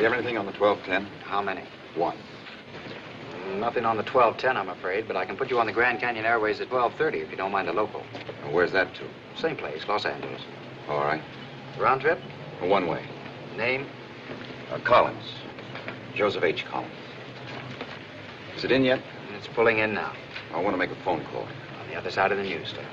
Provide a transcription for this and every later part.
you have anything on the 1210? How many? One. Nothing on the 1210, I'm afraid, but I can put you on the Grand Canyon Airways at 12:30 if you don't mind a local. Well, where's that to? Same place, Los Angeles. All right. Round trip? One way. Name? Collins. Joseph H. Collins. Is it in yet? It's pulling in now. I want to make a phone call. On the other side of the newsstand.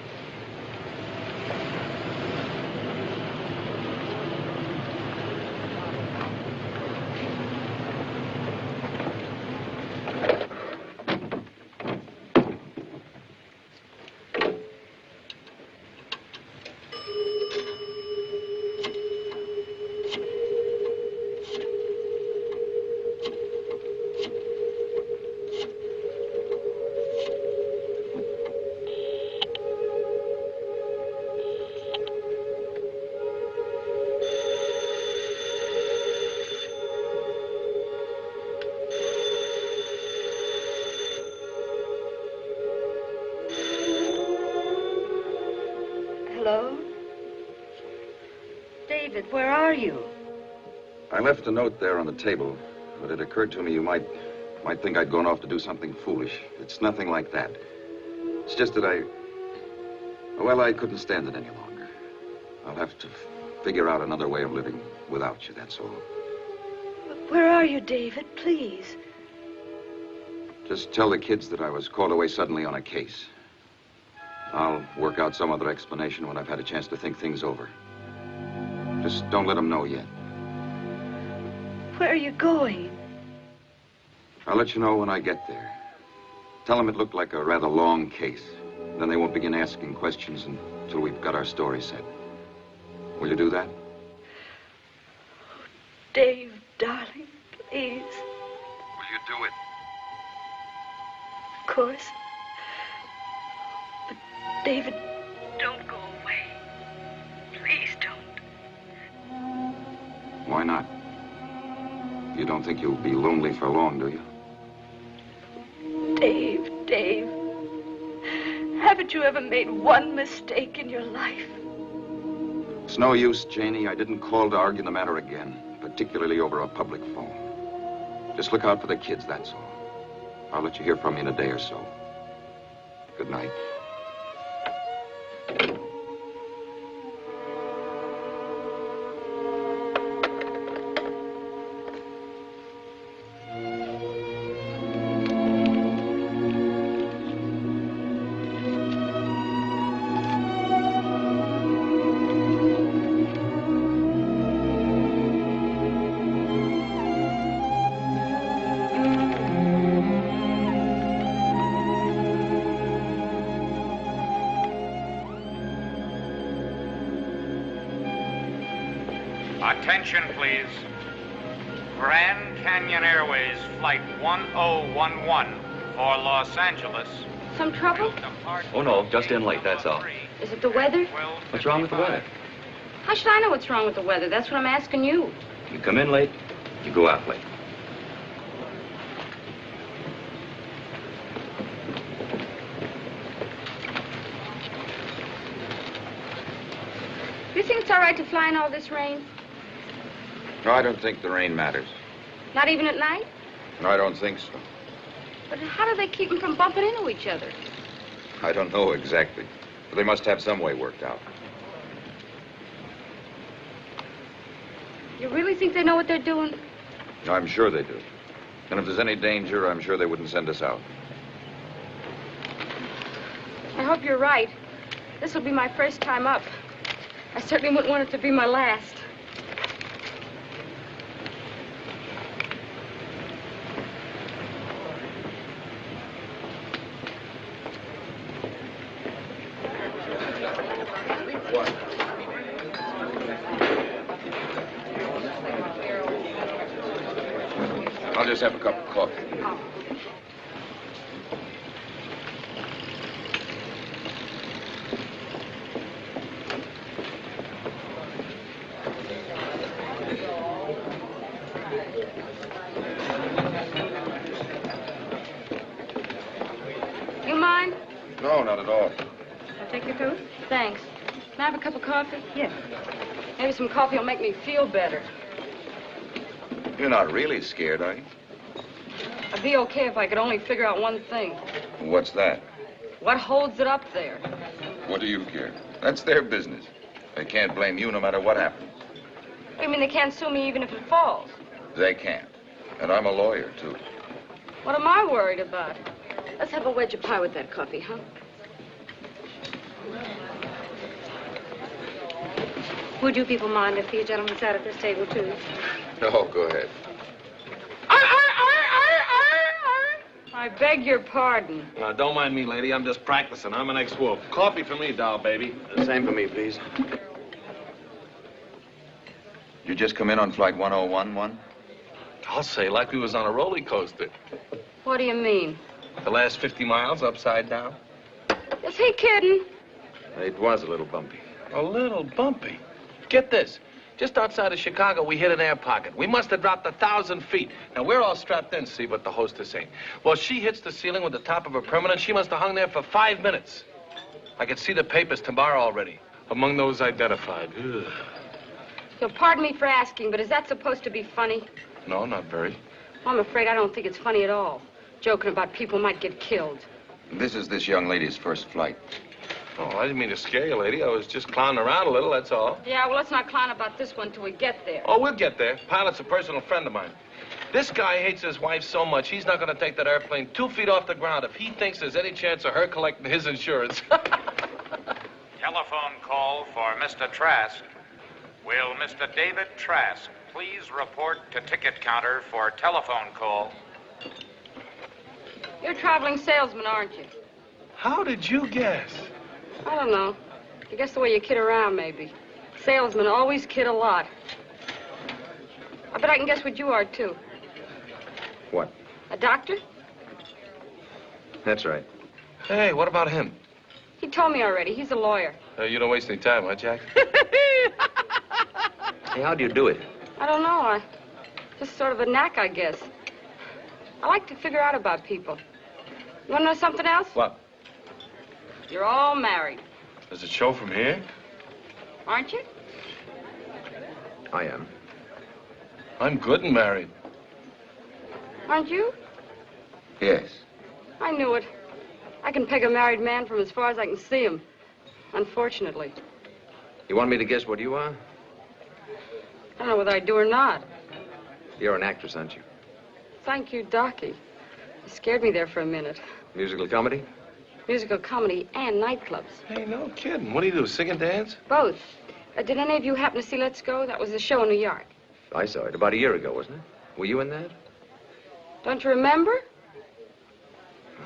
Where are you? I left a note there on the table, but it occurred to me you might think I'd gone off to do something foolish. It's nothing like that. It's just that I couldn't stand it any longer. I'll have to figure out another way of living without you, that's all. Where are you, David? Please. Just tell the kids that I was called away suddenly on a case. I'll work out some other explanation when I've had a chance to think things over. Just don't let them know yet. Where are you going? I'll let you know when I get there. Tell them it looked like a rather long case. Then they won't begin asking questions until we've got our story set. Will you do that? Dave, darling, please. Will you do it? Of course. But, David, don't go away. Please don't. Why not? You don't think you'll be lonely for long, do you? Dave, haven't you ever made one mistake in your life? It's no use, Janie. I didn't call to argue the matter again, particularly over a public phone. Just look out for the kids, that's all. I'll let you hear from me in a day or so. Good night. Attention, please. Grand Canyon Airways Flight 1011 for Los Angeles. Some trouble? Oh, no, just in late, that's all. Is it the weather? What's wrong with the weather? How should I know what's wrong with the weather? That's what I'm asking you. You come in late, you go out late. Do you think it's all right to fly in all this rain? No, I don't think the rain matters. Not even at night? No, I don't think so. But how do they keep them from bumping into each other? I don't know exactly. But they must have some way worked out. You really think they know what they're doing? I'm sure they do. And if there's any danger, I'm sure they wouldn't send us out. I hope you're right. This will be my first time up. I certainly wouldn't want it to be my last. I'll just have a cup of coffee. You mind? No, not at all. I'll take your coat. Thanks. Can I have a cup of coffee? Yes. Maybe some coffee will make me feel better. You're not really scared, are you? I'd be okay if I could only figure out one thing. What's that? What holds it up there? What do you care? That's their business. They can't blame you no matter what happens. What do you mean they can't sue me even if it falls? They can't. And I'm a lawyer, too. What am I worried about? Let's have a wedge of pie with that coffee, huh? Would you people mind if the gentleman sat at this table, too? No, go ahead. I beg your pardon. Don't mind me, lady. I'm just practicing. I'm an ex-wolf. Coffee for me, doll baby. Same for me, please. You just come in on flight 1011? I'll say, like we was on a roller coaster. What do you mean? The last 50 miles upside down. Is he kidding? It was a little bumpy. A little bumpy. Get this. Just outside of Chicago, we hit an air pocket. We must have dropped 1,000 feet. Now, we're all strapped in, see, but the hostess ain't. Well, she hits the ceiling with the top of her permanent. She must have hung there for 5 minutes. I could see the papers tomorrow already. Among those identified. Ugh. You'll pardon me for asking, but is that supposed to be funny? No, not very. Well, I'm afraid I don't think it's funny at all. Joking about people might get killed. This is this young lady's first flight. Oh, I didn't mean to scare you, lady. I was just clowning around a little, that's all. Yeah, well, let's not clown about this one till we get there. Oh, we'll get there. Pilot's a personal friend of mine. This guy hates his wife so much, he's not going to take that airplane 2 feet off the ground if he thinks there's any chance of her collecting his insurance. Telephone call for Mr. Trask. Will Mr. David Trask please report to ticket counter for telephone call? You're a traveling salesman, aren't you? How did you guess? I don't know. I guess the way you kid around, maybe. Salesmen always kid a lot. I bet I can guess what you are, too. What? A doctor? That's right. Hey, what about him? He told me already. He's a lawyer. You don't waste any time, huh, Jack? Hey, how do you do it? I don't know. Just sort of a knack, I guess. I like to figure out about people. You want to know something else? What? You're all married, Does it show from here? aren't you? I am. I'm good and married. Aren't you? Yes. I knew it. I can peg a married man from as far as I can see him. Unfortunately. You want me to guess what you are? I don't know whether I do or not. You're an actress, aren't you? Thank you, Docky. You scared me there for a minute. Musical comedy? Musical comedy and nightclubs. Hey, no kidding. What do? Sing and dance? Both. Did any of you happen to see Let's Go? That was the show in New York. I saw it about a year ago, wasn't it? Were you in that? Don't you remember?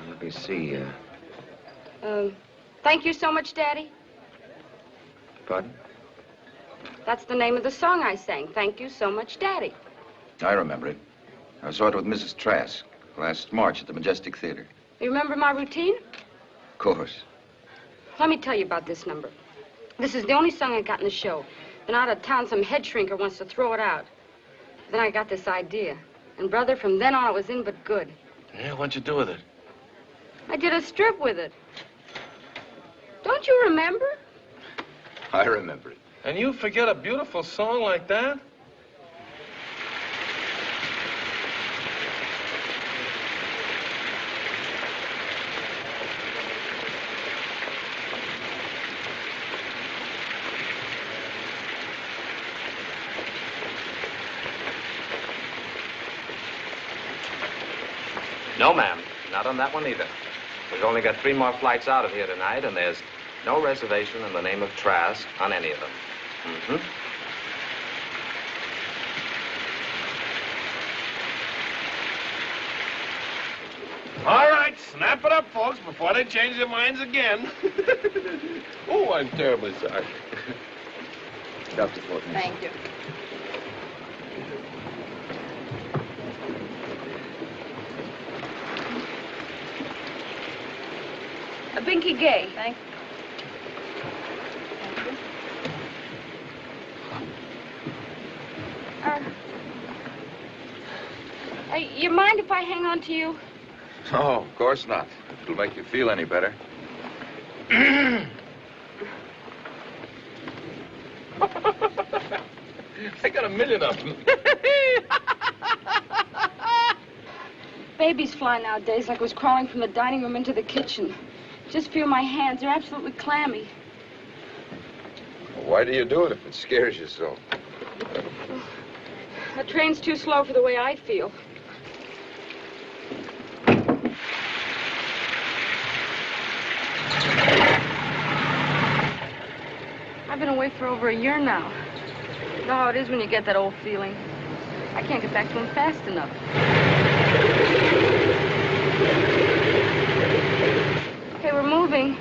Let me see. Thank you so much, Daddy. Pardon? That's the name of the song I sang. Thank you so much, Daddy. I remember it. I saw it with Mrs. Trask last March at the Majestic Theater. You remember my routine? Of course. Let me tell you about this number. This is the only song I got in the show. Then out of town, some head shrinker wants to throw it out. Then I got this idea. And, brother, from then on, it was in but good. Yeah, what'd you do with it? I did a strip with it. Don't you remember? I remember it. And you forget a beautiful song like that? No, ma'am. Not on that one either. We've only got 3 more flights out of here tonight, and there's no reservation in the name of Trask on any of them. Mm-hmm. All right, snap it up, folks, before they change their minds again. Oh, I'm terribly sorry. Dr. Fortness. Thank you. A binky gay. Thank you. You mind if I hang on to you? No, of course not. It'll make you feel any better. I got a million of them. Babies fly nowadays like I was crawling from the dining room into the kitchen. Just feel my hands. They're absolutely clammy. Why do you do it if it scares you so? The train's too slow for the way I feel. I've been away for over a year now. You know how it is when you get that old feeling. I can't get back to him fast enough. Okay, we're moving.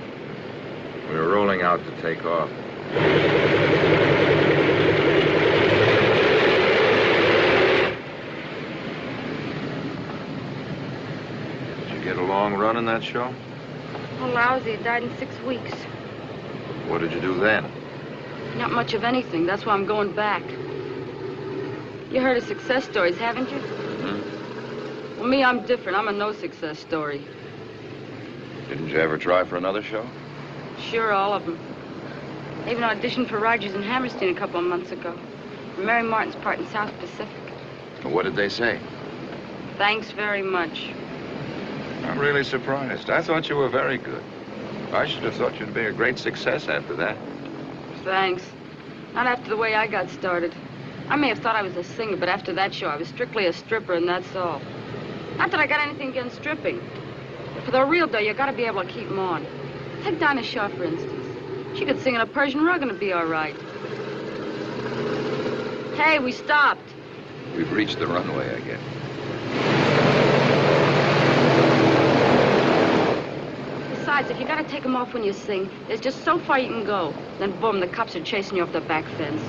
We're rolling out to take off. Did you get a long run in that show? Oh, lousy. He died in 6 weeks. What did you do then? Not much of anything. That's why I'm going back. You heard of success stories, haven't you? Hmm? Well, me, I'm different. I'm a no-success story. Didn't you ever try for another show? Sure, all of them. I even auditioned for Rogers and Hammerstein a couple of months ago. For Mary Martin's part in South Pacific. What did they say? Thanks very much. I'm really surprised. I thought you were very good. I should have thought you'd be a great success after that. Thanks. Not after the way I got started. I may have thought I was a singer, but after that show, I was strictly a stripper, and that's all. Not that I got anything against stripping. But for the real dough, you gotta be able to keep them on. Take Dinah Shaw, for instance. She could sing in a Persian rug and it'd be all right. Hey, we stopped. We've reached the runway again. Besides, if you gotta take them off when you sing, there's just so far you can go. Then boom, the cops are chasing you off the back fence.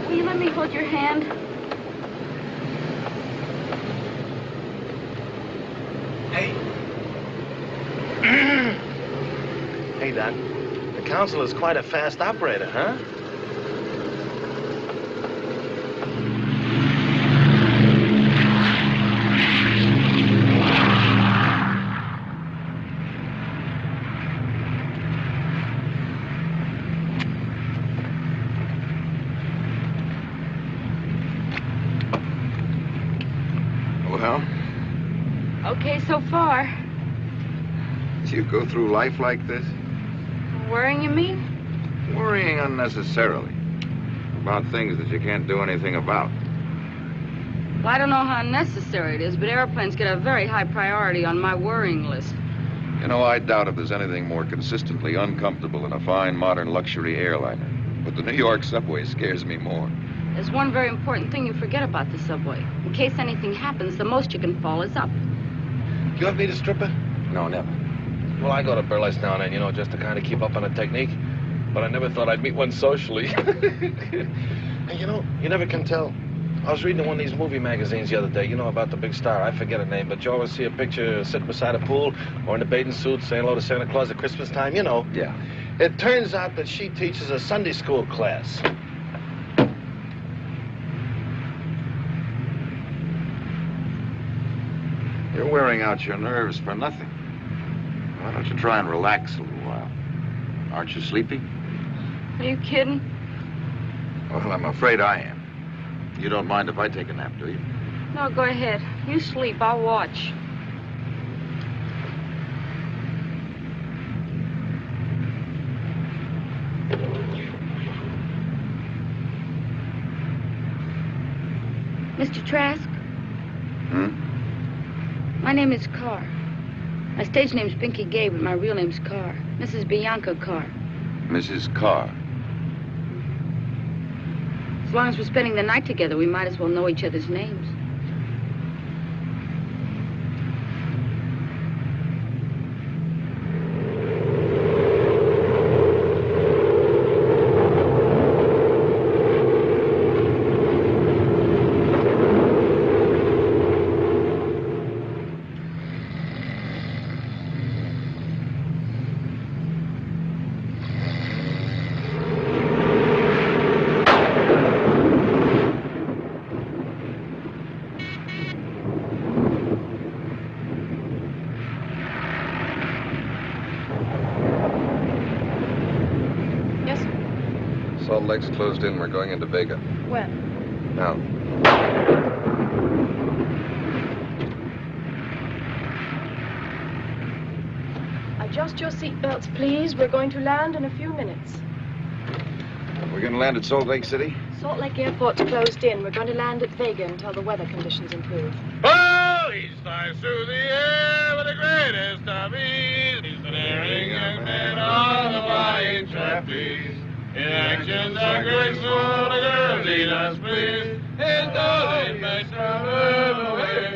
Will you let me hold your hand? Hey. Hey, Doc. The council is quite a fast operator, huh? Well? Okay so far. You go through life like this? Worrying, you mean? Worrying unnecessarily. About things that you can't do anything about. Well, I don't know how necessary it is, but airplanes get a very high priority on my worrying list. You know, I doubt if there's anything more consistently uncomfortable than a fine, modern luxury airliner. But the New York subway scares me more. There's one very important thing you forget about the subway. In case anything happens, the most you can fall is up. You ever meet a stripper? No, never. Well, I go to burlesque now and then, you know, just to kind of keep up on the technique. But I never thought I'd meet one socially. And you know, you never can tell. I was reading one of these movie magazines the other day, you know, about the big star. I forget her name, but you always see a picture sitting beside a pool or in a bathing suit saying hello to Santa Claus at Christmas time, you know. Yeah. It turns out that she teaches a Sunday school class. You're wearing out your nerves for nothing. Why don't you try and relax a little while? Aren't you sleepy? Are you kidding? Well, I'm afraid I am. You don't mind if I take a nap, do you? No, go ahead. You sleep. I'll watch. Mr. Trask? Hmm? My name is Carr. My stage name's Pinky Gay, but my real name's Carr. Mrs. Bianca Carr. Mrs. Carr. As long as we're spending the night together, we might as well know each other's names. Leg's closed in. We're going into Vega. When? Now. Adjust your seatbelts, please. We're going to land in a few minutes. We're going to land at Salt Lake City? Salt Lake Airport's closed in. We're going to land at Vega until the weather conditions improve. Oh, he flies through the air with the greatest of ease. He's the daring young man on the flying trapeze. His actions are graceful, the girls he does please. His darling makes her move away.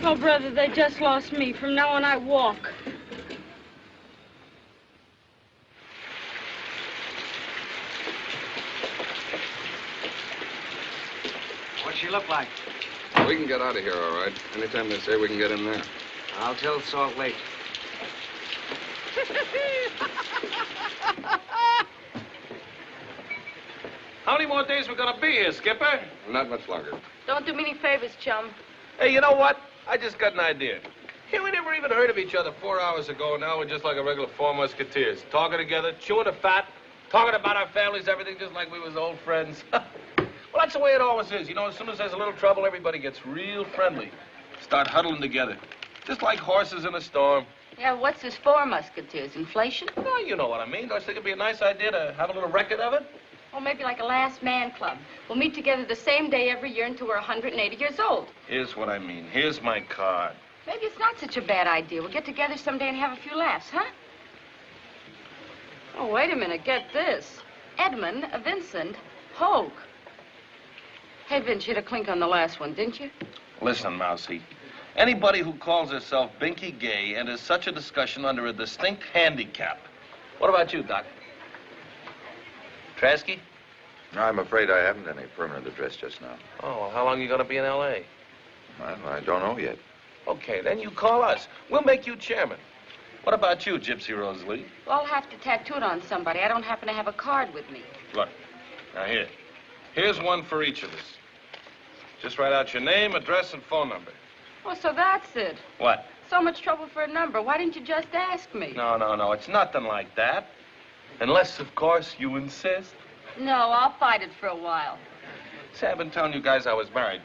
Oh, brother, they just lost me. From now on, I walk. What's she look like? We can get out of here, all right. Anytime they say we can get in there. I'll tell Salt Lake. How many more days we gonna be here, Skipper? Not much longer. Don't do me any favors, chum. Hey, you know what? I just got an idea. Hey, we never even heard of each other 4 hours ago. Now we're just like a regular four musketeers. Talking together, chewing the fat, talking about our families, everything just like we was old friends. Well, that's the way it always is. You know, as soon as there's a little trouble, everybody gets real friendly. Start huddling together. Just like horses in a storm. Yeah, what's this for, musketeers? Inflation? Well, you know what I mean. Don't you think it'd be a nice idea to have a little record of it? Or maybe like a last man club. We'll meet together the same day every year until we're 180 years old. Here's what I mean. Here's my card. Maybe it's not such a bad idea. We'll get together someday and have a few laughs, huh? Oh, wait a minute. Get this. Edmund, Vincent, Hogue. Hey, Vince, you had a clink on the last one, didn't you? Listen, Mousy. Anybody who calls herself Binky Gay enters such a discussion under a distinct handicap. What about you, Doc? Trasky? I'm afraid I haven't any permanent address just now. Oh, well, how long are you going to be in L.A.? Well, I don't know yet. Okay, then you call us. We'll make you chairman. What about you, Gypsy Rose Lee? Well, I'll have to tattoo it on somebody. I don't happen to have a card with me. Look, now here. Here's one for each of us. Just write out your name, address, and phone number. Oh, so that's it. What? So much trouble for a number. Why didn't you just ask me? No. It's nothing like that. Unless, of course, you insist. No, I'll fight it for a while. Say, I've been telling you guys I was married.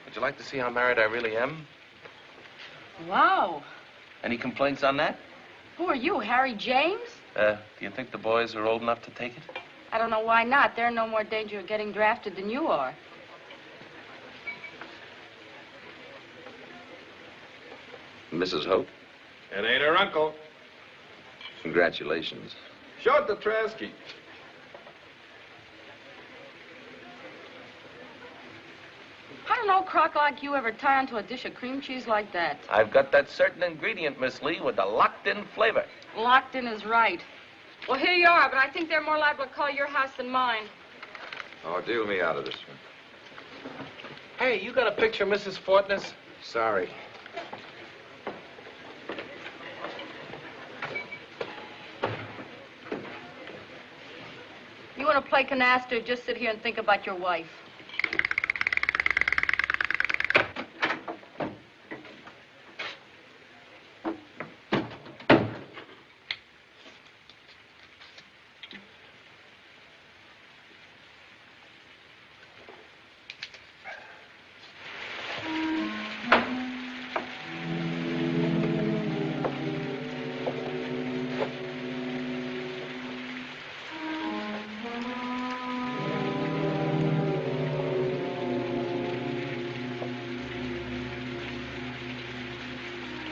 Would you like to see how married I really am? Wow. Any complaints on that? Who are you, Harry James? Do you think the boys are old enough to take it? I don't know why not. They're in no more danger of getting drafted than you are. Mrs. Hope? It ain't her uncle. Congratulations. Show it to Trasky. don't know crock like you ever tie onto a dish of cream cheese like that. I've got that certain ingredient, Miss Lee, with the locked-in flavor. Locked in is right. Well, here you are, but I think they're more liable to call your house than mine. Oh, deal me out of this one. Hey, you got a picture of Mrs. Fortness? Sorry. You want to play canasta, just sit here and think about your wife.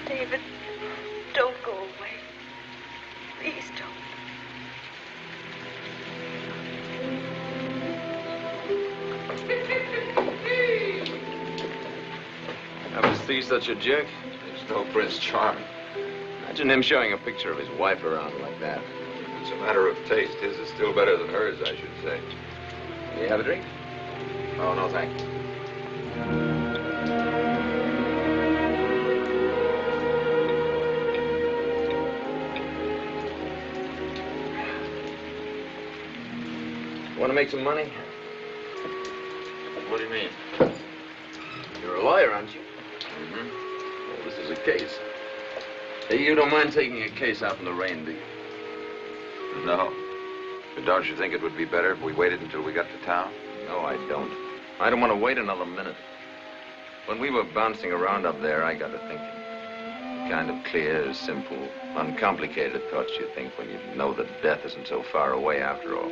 David, don't go away. Please don't. Now, was Steve such a jerk? He's no Prince Charming. Imagine him showing a picture of his wife around like that. It's a matter of taste. His is still better than hers, I should say. Can you have a drink? Oh, no, thanks. Want to make some money? What do you mean? You're a lawyer, aren't you? Mm-hmm. Well, this is a case. Hey, you don't mind taking a case out in the rain, do you? No. But don't you think it would be better if we waited until we got to town? No, I don't. I don't want to wait another minute. When we were bouncing around up there, I got to thinking. Kind of clear, simple, uncomplicated thoughts you think when you know that death isn't so far away after all.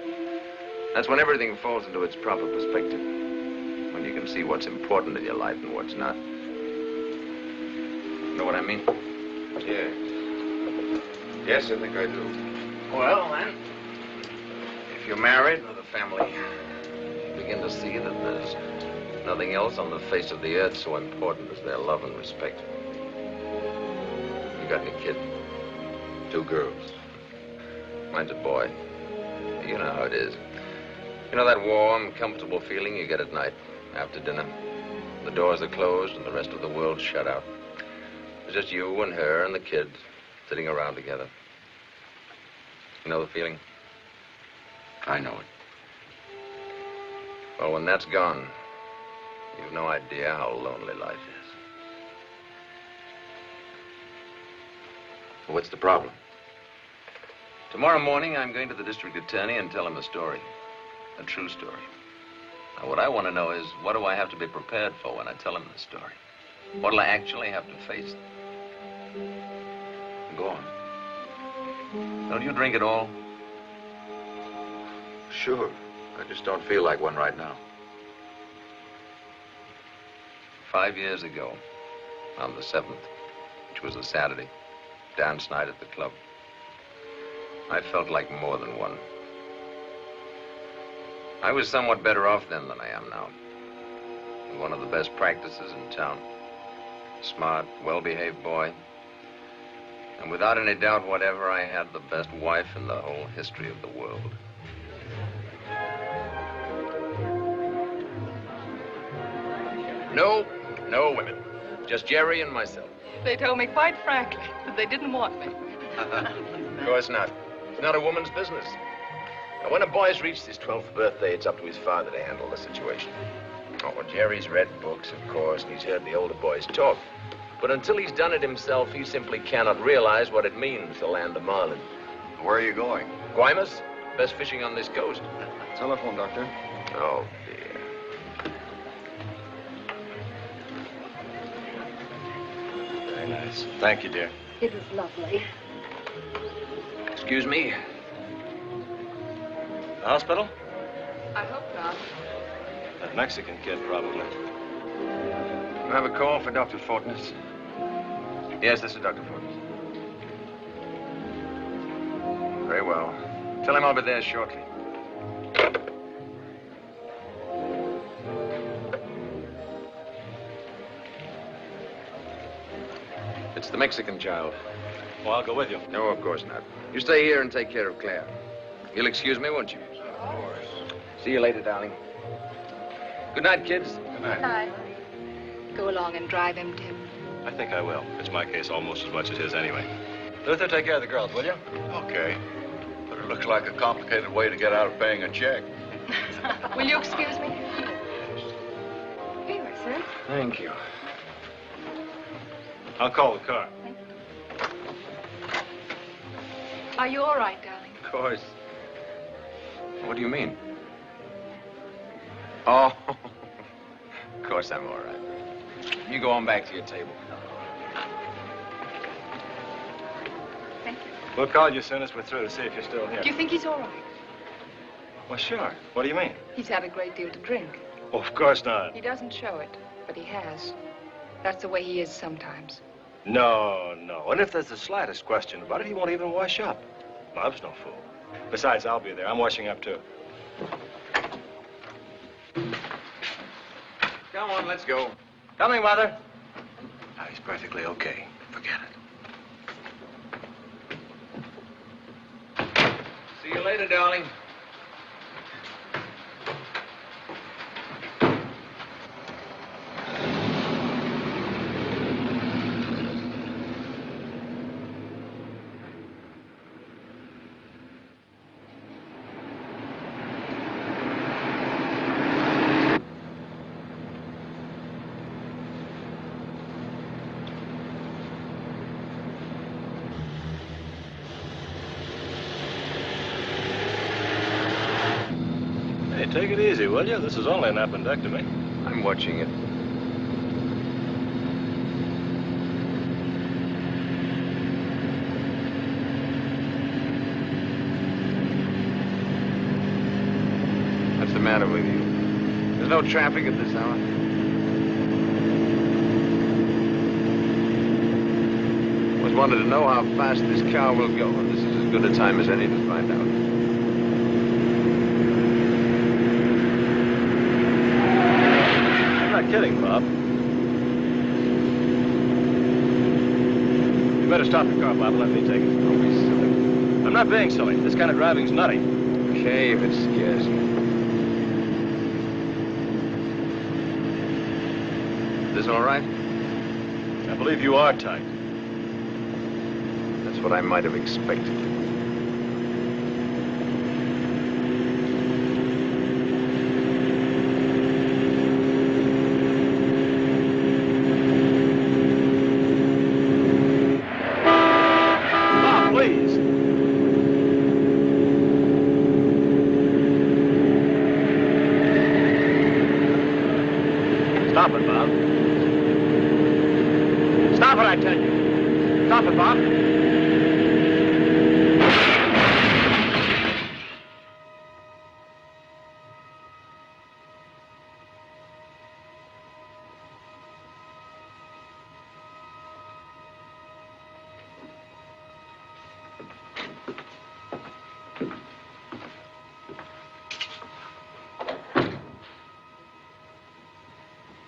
That's when everything falls into its proper perspective. When you can see what's important in your life and what's not. Know what I mean? Yeah. Yes, I think I do. Well, then, if you're married with a family, you begin to see that there's nothing else on the face of the earth so important as their love and respect. You got any kid? 2 girls. Mine's a boy. You know how it is. You know that warm, comfortable feeling you get at night after dinner? The doors are closed and the rest of the world shut out. It's just you and her and the kids sitting around together. You know the feeling? I know it. Well, when that's gone, you've no idea how lonely life is. What's the problem? Tomorrow morning, I'm going to the district attorney and tell him a story. A true story. Now, what I want to know is, what do I have to be prepared for when I tell him the story? What'll I actually have to face? Go on. Don't you drink at all? Sure. I just don't feel like one right now. 5 years ago, on the 7th, which was a Saturday, dance night at the club, I felt like more than one. I was somewhat better off then than I am now. One of the best practices in town. Smart, well-behaved boy. And without any doubt whatever, I had the best wife in the whole history of the world. No women. Just Jerry and myself. They told me quite frankly that they didn't want me. Of course not. It's not a woman's business. Now, when a boy's reached his 12th birthday, it's up to his father to handle the situation. Oh, Jerry's read books, of course, and he's heard the older boys talk. But until he's done it himself, he simply cannot realize what it means to land a marlin. Where are you going? Guaymas? Best fishing on this coast. Telephone, Doctor. Oh, dear. Very nice. Thank you, dear. It was lovely. Excuse me? The hospital? I hope not. That Mexican kid, probably. You have a call for Dr. Fortness? Yes, this is Dr. Fortness. Very well. Tell him I'll be there shortly. It's the Mexican child. Well, I'll go with you. No, of course not. You stay here and take care of Claire. You'll excuse me, won't you? Of course. See you later, darling. Good night, kids. Good night. Night. Go along and drive him, Tim. I think I will. It's my case almost as much as his anyway. Luther, take care of the girls, will you? Okay. But it looks like a complicated way to get out of paying a check. Will you excuse me? Here you are, sir. Thank you. I'll call the car. Are you all right, darling? Of course. What do you mean? Oh, of course I'm all right. You go on back to your table. Thank you. We'll call you as soon as we're through to see if you're still here. Do you think he's all right? Well, sure. What do you mean? He's had a great deal to drink. Oh, of course not. He doesn't show it, but he has. That's the way he is sometimes. No, no. And if there's the slightest question about it, he won't even wash up. Bob's no fool. Besides, I'll be there. I'm washing up, too. Come on, let's go. Coming, Mother. Now, he's perfectly okay. Forget it. See you later, darling. Take it easy, will you? This is only an appendectomy. I'm watching it. What's the matter with you? There's no traffic at this hour. Always wanted to know how fast this car will go, and this is as good a time as any to find out. I'm not kidding, Bob. You better stop the car, Bob, and let me take it. Don't be silly. I'm not being silly. This kind of driving's nutty. Okay, if it scares you. This all right? I believe you are tight. That's what I might have expected. Stop it, Bob. Stop it, I tell you. Stop it, Bob.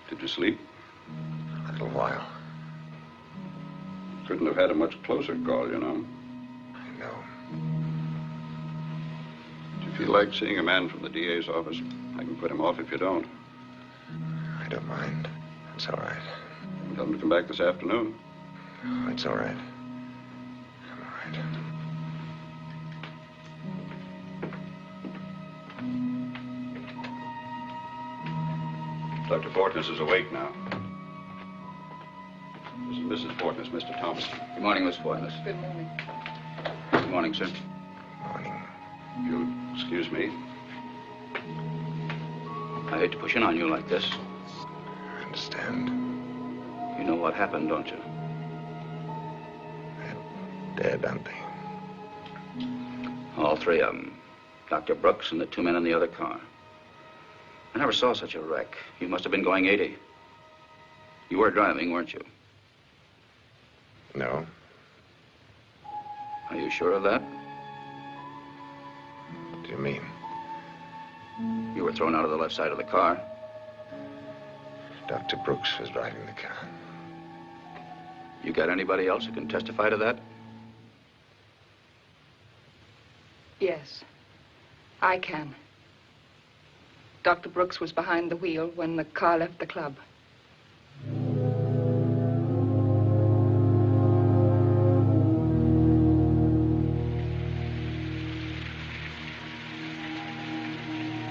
Did you sleep? A little while. Couldn't have had a much closer call, you know. I know. Do you feel like seeing a man from the DA's office? I can put him off if you don't. I don't mind. It's all right. Tell him to come back this afternoon. Oh, it's all right. I'm all right. Dr. Fortness is awake now. This is Mrs. Fortness, Mr. Thompson. Good morning, Miss Fortness. Good morning. Good morning, sir. Morning. You'll excuse me. I hate to push in on you like this. I understand. You know what happened, don't you? They're dead, aren't they? All three of them. Dr. Brooks and the two men in the other car. I never saw such a wreck. You must have been going 80. You were driving, weren't you? No. Are you sure of that? What do you mean? You were thrown out of the left side of the car. Dr. Brooks was driving the car. You got anybody else who can testify to that? Yes, I can. Dr. Brooks was behind the wheel when the car left the club.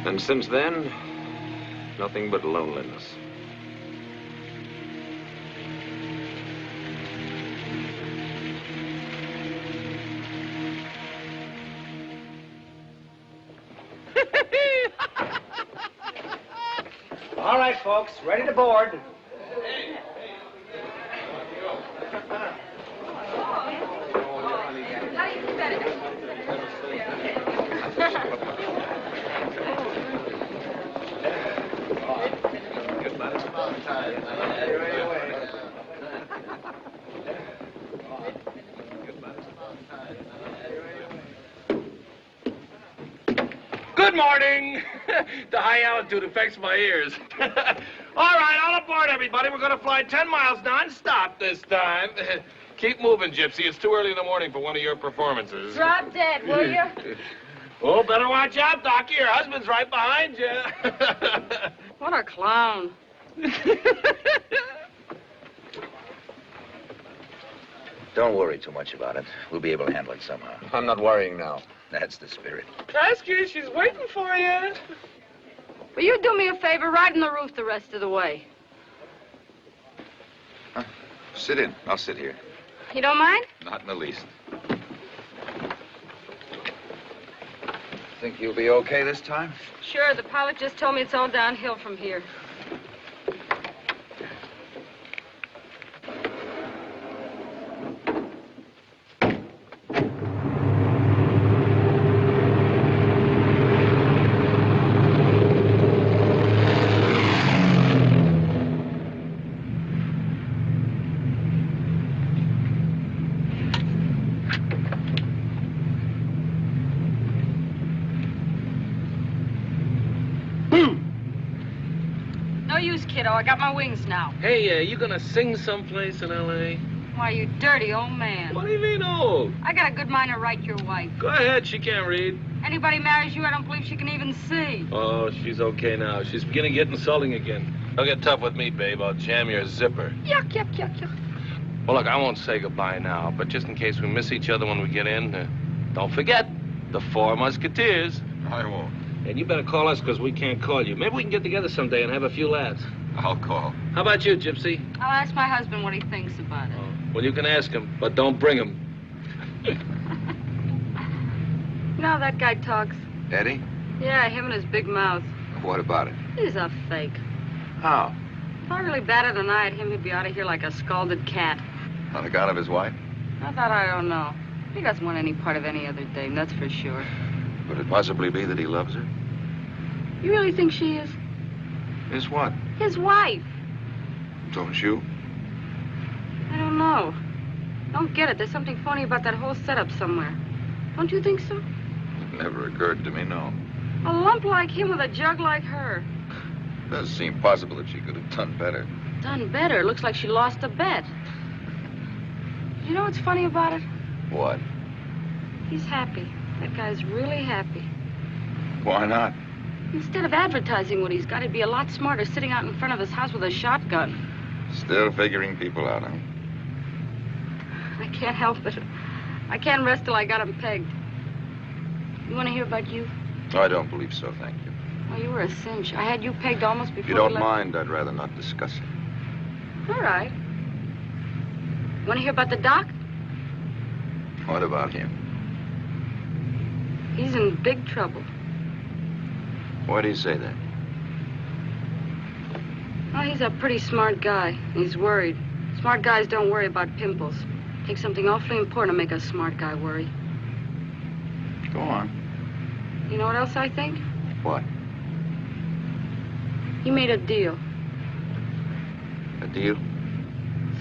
And since then, nothing but loneliness. All right, folks, ready to board. Good morning. The high altitude affects my ears. All right, all aboard, everybody. We're going to fly 10 miles non-stop this time. Keep moving, Gypsy. It's too early in the morning for one of your performances. Drop dead, will you? Oh, better watch out, Doc. Your husband's right behind you. What a clown. Don't worry too much about it. We'll be able to handle it somehow. I'm not worrying now. That's the spirit. Trasky, she's waiting for you. Will you do me a favor? Ride on the roof the rest of the way. Sit in. I'll sit here. You don't mind? Not in the least. Think you'll be okay this time? Sure, the pilot just told me it's all downhill from here. Kiddo, I got my wings now. Hey, you gonna sing someplace in L.A.? Why, you dirty old man. What do you mean old? I got a good mind to write your wife. Go ahead, she can't read. Anybody marries you, I don't believe she can even see. Oh, she's okay now. She's beginning to get insulting again. Don't get tough with me, babe. I'll jam your zipper. Yuck, yuck, yuck, yuck. Well, look, I won't say goodbye now, but just in case we miss each other when we get in, don't forget the 4 Musketeers. I won't. And you better call us, because we can't call you. Maybe we can get together someday and have a few laughs. I'll call. How about you, Gypsy? I'll ask my husband what he thinks about it. Oh, well, you can ask him, but don't bring him. You know how that guy talks? Eddie? Yeah, him and his big mouth. What about it? He's a fake. How? If I really batted an eye at him, he'd be out of here like a scalded cat. On account of his wife? I thought I don't know. He doesn't want any part of any other dame, that's for sure. Could it possibly be that he loves her? You really think she is? Is what? His wife. Don't you? I don't know. Don't get it. There's something phony about that whole setup somewhere. Don't you think so? It never occurred to me, no. A lump like him with a jug like her. It does seem possible that she could have done better. Done better? Looks like she lost a bet. You know what's funny about it? What? He's happy. That guy's really happy. Why not? Instead of advertising what he's got, he'd be a lot smarter sitting out in front of his house with a shotgun. Still figuring people out, huh? I can't help it. I can't rest till I got him pegged. You want to hear about you? Oh, I don't believe so, thank you. Oh, you were a cinch. I had you pegged almost before If you don't we left. mind, I'd rather not discuss it. All right. Want to hear about the doc? What about him? He's in big trouble. Why do you say that? Well, he's a pretty smart guy. He's worried. Smart guys don't worry about pimples. Takes something awfully important to make a smart guy worry. Go on. You know what else I think? What? He made a deal. A deal?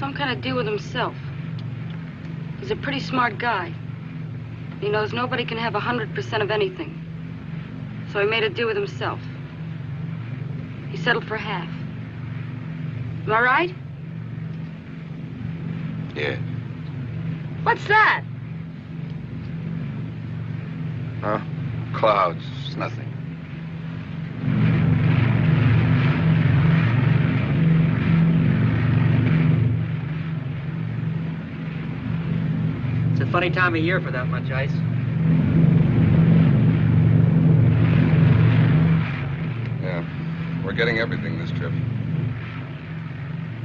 Some kind of deal with himself. He's a pretty smart guy. He knows nobody can have 100% of anything. So he made a deal with himself. He settled for half. Am I right? Yeah. What's that? Huh? Clouds. It's nothing. It's a funny time of year for that much ice. Yeah. We're getting everything this trip.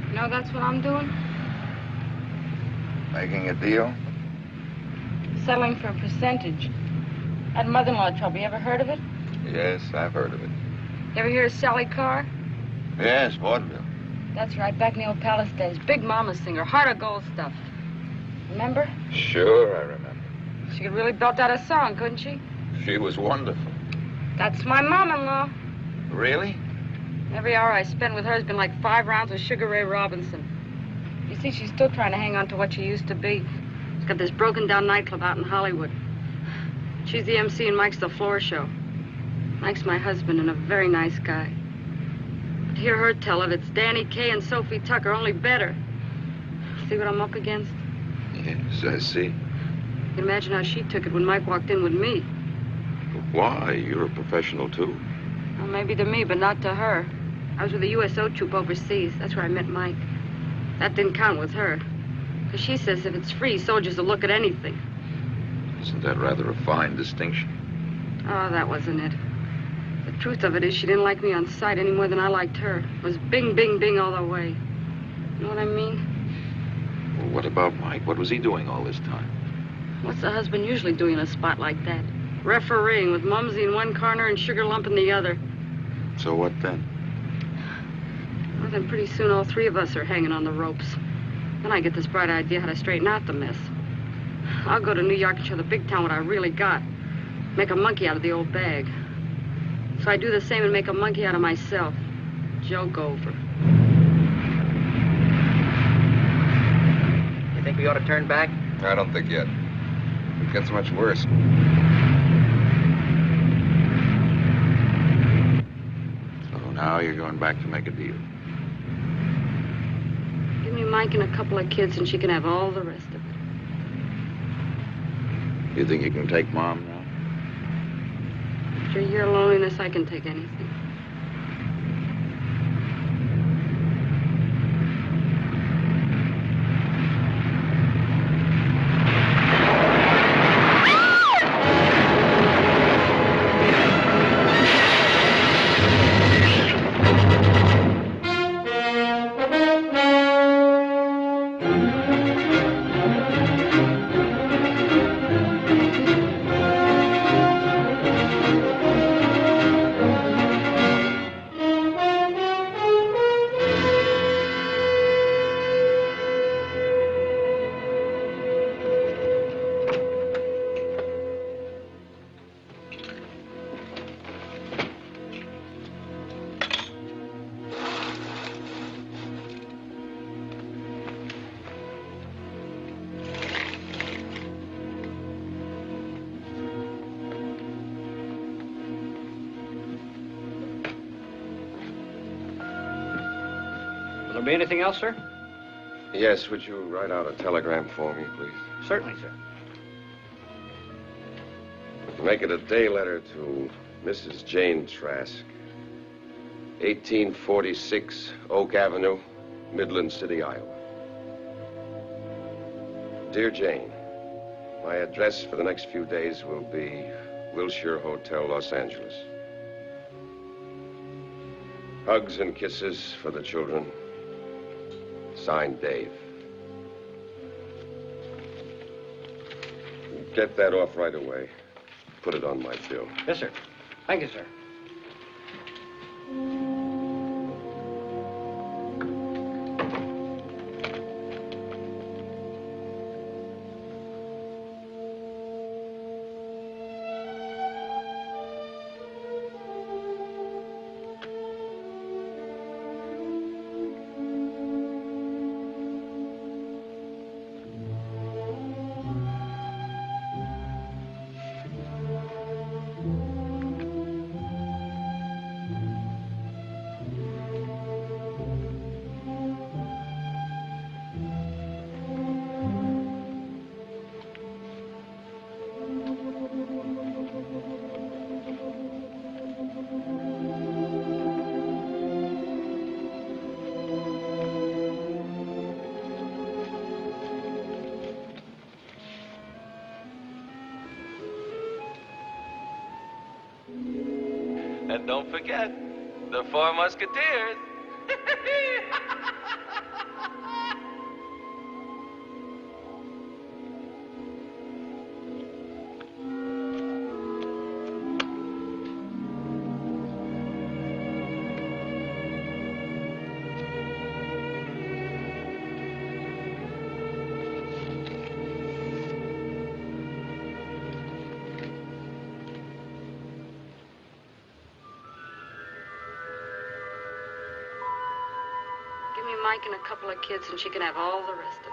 You know, that's what I'm doing. Making a deal? Settling for a percentage. That mother-in-law trouble, you ever heard of it? Yes, I've heard of it. You ever hear of Sally Carr? Yes, vaudeville. That's right, back in the old Palace days. Big mama singer, heart of gold stuff. Remember? Sure, I remember. She could really belt out a song, couldn't she? She was wonderful. That's my mom-in-law. Really? Every hour I spend with her has been like 5 rounds with Sugar Ray Robinson. You see, she's still trying to hang on to what she used to be. She's got this broken-down nightclub out in Hollywood. She's the MC and Mike's the floor show. Mike's my husband and a very nice guy. But to hear her tell it, it's Danny Kaye and Sophie Tucker, only better. See what I'm up against? Yes, I see. You can imagine how she took it when Mike walked in with me. Why? You're a professional, too. Well, maybe to me, but not to her. I was with the USO troop overseas. That's where I met Mike. That didn't count with her. Because she says if it's free, soldiers will look at anything. Isn't that rather a fine distinction? Oh, that wasn't it. The truth of it is she didn't like me on sight any more than I liked her. It was bing, bing, bing all the way. You know what I mean? Well, what about Mike? What was he doing all this time? What's the husband usually doing in a spot like that? Refereeing with Mumsy in one corner and Sugar Lump in the other. So what then? Well, then pretty soon all 3 of us are hanging on the ropes. Then I get this bright idea how to straighten out the mess. I'll go to New York and show the big town what I really got. Make a monkey out of the old bag. So I do the same and make a monkey out of myself. Joke over. You think we ought to turn back? I don't think yet. It gets much worse. So now you're going back to make a deal. Give me Mike and a couple of kids and she can have all the rest of it. You think you can take Mom now? After a year of loneliness, I can take anything. Will there be anything else, sir? Yes, would you write out a telegram for me, please? Certainly, sir. Make it a day letter to Mrs. Jane Trask, 1846 Oak Avenue, Midland City, Iowa. Dear Jane, my address for the next few days will be Wilshire Hotel, Los Angeles. Hugs and kisses for the children. Signed, Dave. Get that off right away. Put it on my bill. Yes, sir. Thank you, sir. And don't forget, the Four Musketeers. Give me Mike and a couple of kids, and she can have all the rest of it.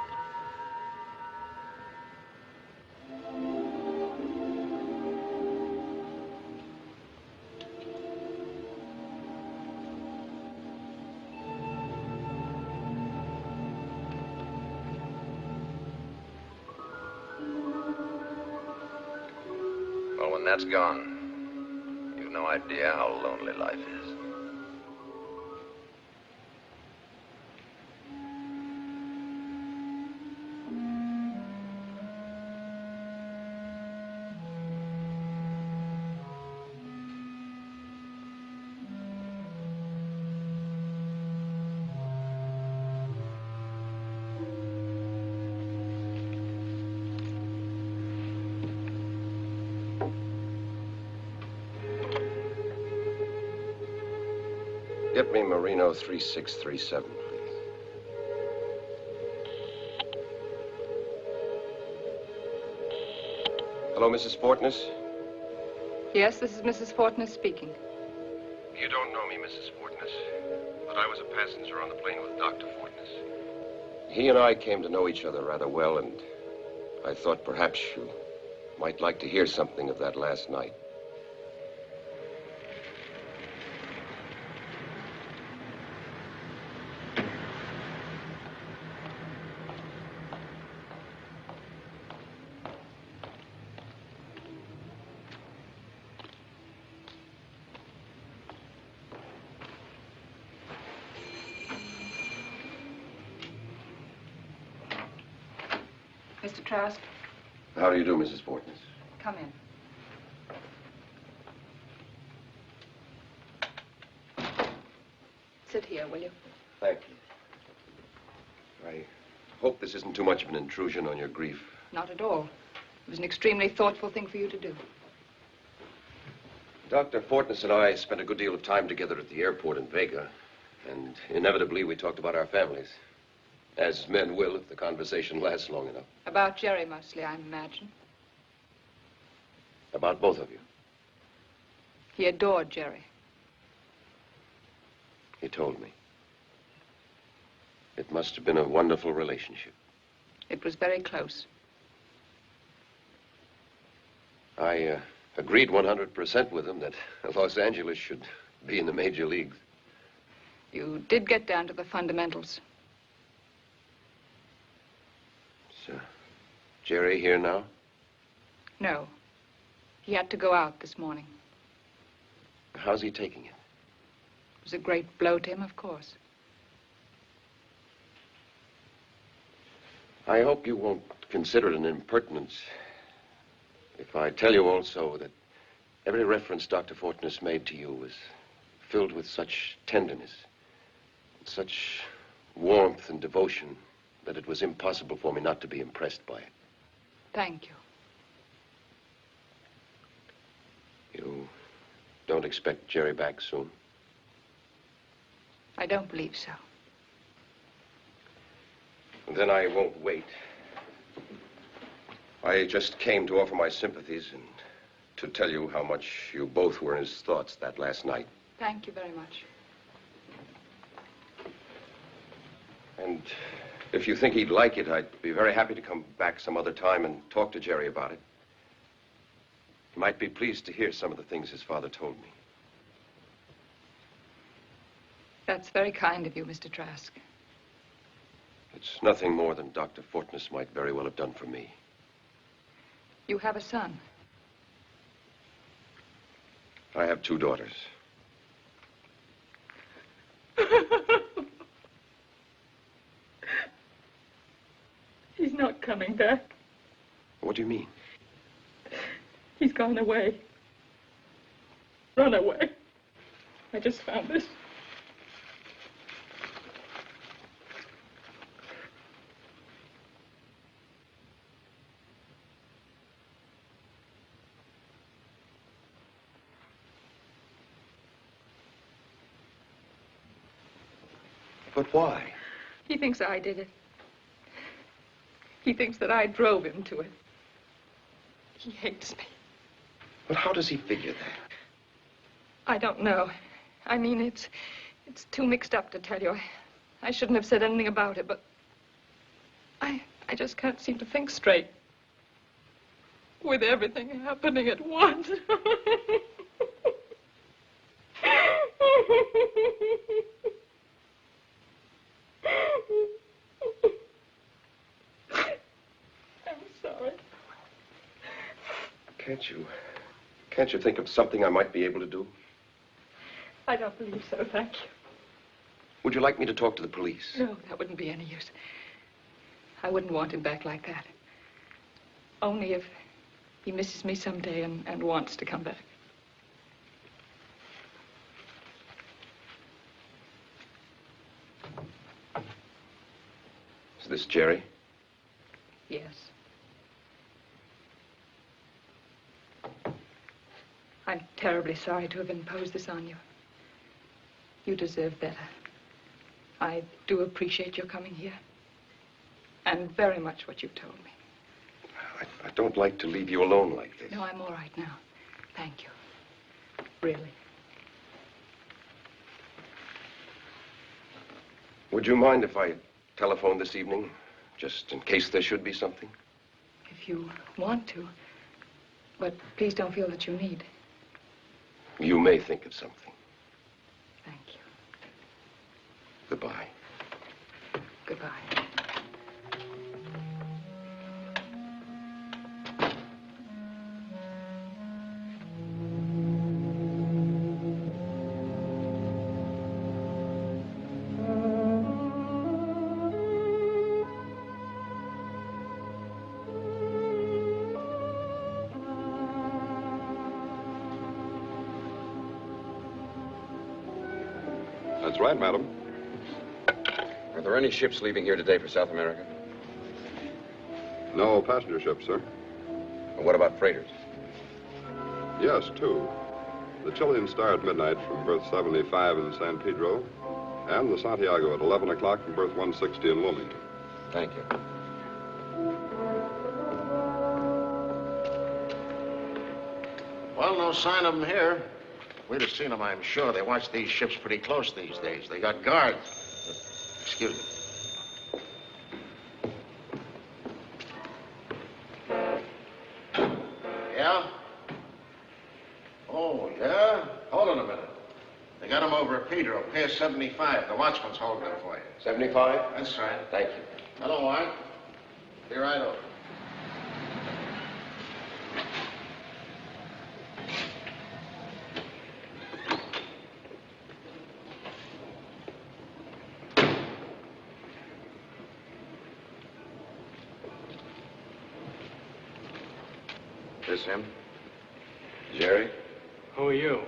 Well, when that's gone, you've no idea how lonely life is. Get me Marino 3637, please. Hello, Mrs. Fortness? Yes, this is Mrs. Fortness speaking. You don't know me, Mrs. Fortness, but I was a passenger on the plane with Dr. Fortness. He and I came to know each other rather well, and I thought perhaps you might like to hear something of that last night. Mr. Trask, How do you do, Mrs. Fortness? come in. Sit here, will you? Thank you. I hope this isn't too much of an intrusion on your grief. Not at all. It was an extremely thoughtful thing for you to do. Dr. Fortness and I spent a good deal of time together at the airport in Vega, and inevitably we talked about our families. As men will if the conversation lasts long enough. About Jerry mostly, I imagine. About both of you. He adored Jerry. He told me. It must have been a wonderful relationship. It was very close. I agreed 100% with him that Los Angeles should be in the major leagues. You did get down to the fundamentals. Is Jerry here now? No. He had to go out this morning. How's he taking it? It was a great blow to him, of course. I hope you won't consider it an impertinence if I tell you also that every reference Dr. Fortness made to you was filled with such tenderness, such warmth and devotion that it was impossible for me not to be impressed by it. Thank you. You don't expect Jerry back soon? I don't believe so. Then I won't wait. I just came to offer my sympathies and to tell you how much you both were in his thoughts that last night. Thank you very much. And if you think he'd like it, I'd be very happy to come back some other time and talk to Jerry about it. He might be pleased to hear some of the things his father told me. That's very kind of you, Mr. Trask. It's nothing more than Dr. Fortness might very well have done for me. You have a son. I have 2 daughters. He's not coming back. What do you mean? He's gone away. Run away. I just found this. But why? He thinks I did it. He thinks that I drove him to it. He hates me. But how does he figure that? I don't know. I mean, it's too mixed up to tell you. I shouldn't have said anything about it, but I just can't seem to think straight. With everything happening at once. I'm sorry. Can't you think of something I might be able to do? I don't believe so, thank you. Would you like me to talk to the police? No, that wouldn't be any use. I wouldn't want him back like that. Only if he misses me someday and wants to come back. Is this Jerry? Yes. I'm terribly sorry to have imposed this on you. You deserve better. I do appreciate your coming here. And very much what you've told me. I don't like to leave you alone like this. No, I'm all right now. Thank you. Really. Would you mind if I telephoned this evening? Just in case there should be something? If you want to. But please don't feel that you need. You may think of something. Thank you. Goodbye. Goodbye. That's right, madam. Are there any ships leaving here today for South America? No passenger ships, sir. And what about freighters? Yes, two. The Chilean Star at midnight from berth 75 in San Pedro, and the Santiago at 11 o'clock from berth 160 in Wilmington. Thank you. Well, no sign of them here. We'd have seen them, I'm sure. They watch these ships pretty close these days. They got guards. Excuse me. Yeah? Oh, yeah? Hold on a minute. They got them over at Pedro, Pier 75. The watchman's holding them for you. 75? That's right. Thank you. Hello, Art. Be right over. This him? Jerry? Who are you?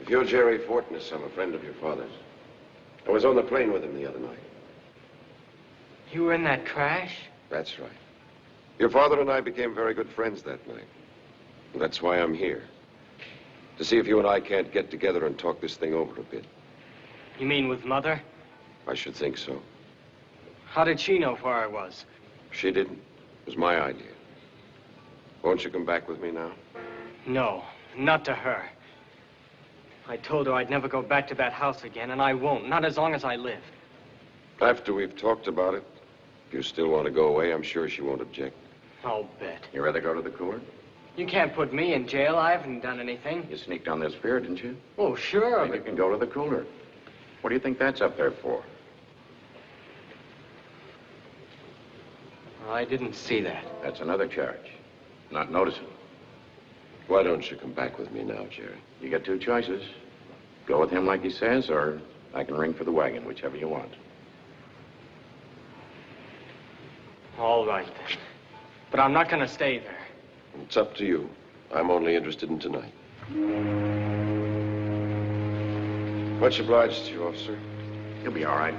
If you're Jerry Fortness, I'm a friend of your father's. I was on the plane with him the other night. You were in that crash? That's right. Your father and I became very good friends that night. And that's why I'm here. To see if you and I can't get together and talk this thing over a bit. You mean with Mother? I should think so. How did she know where I was? She didn't. It was my idea. Won't you come back with me now? No, not to her. I told her I'd never go back to that house again, and I won't, not as long as I live. After we've talked about it, if you still want to go away, I'm sure she won't object. I'll bet. You rather go to the cooler? You can't put me in jail. I haven't done anything. You sneaked down this pier, didn't you? Oh, sure. Then you can go to the cooler. What do you think that's up there for? I didn't see that. That's another charge. Not noticing. Why don't you come back with me now, Jerry? You got two choices. Go with him like he says, or I can ring for the wagon, whichever you want. All right, then. But I'm not going to stay there. It's up to you. I'm only interested in tonight. Much obliged to you, officer. He'll be all right.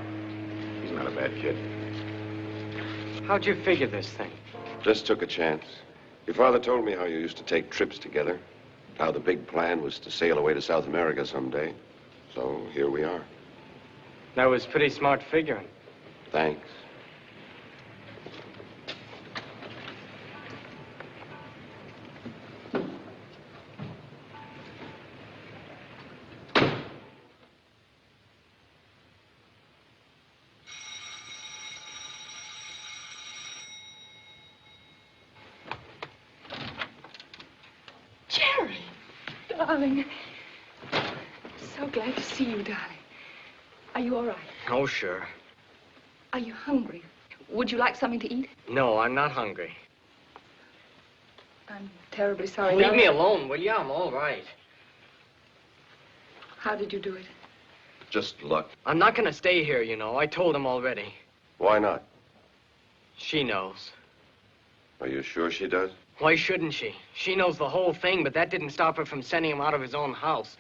He's not a bad kid. How'd you figure this thing? Just took a chance. Your father told me how you used to take trips together, how the big plan was to sail away to South America someday. So here we are. That was pretty smart figuring. Thanks. Jerry, darling. So glad to see you, darling. Are you all right? Oh, sure. Are you hungry? Would you like something to eat? No, I'm not hungry. I'm terribly sorry. Leave me alone, will you? I'm all right. How did you do it? Just luck. I'm not gonna stay here, you know. I told him already. Why not? She knows. Are you sure she does? Why shouldn't she? She knows the whole thing, but that didn't stop her from sending him out of his own house.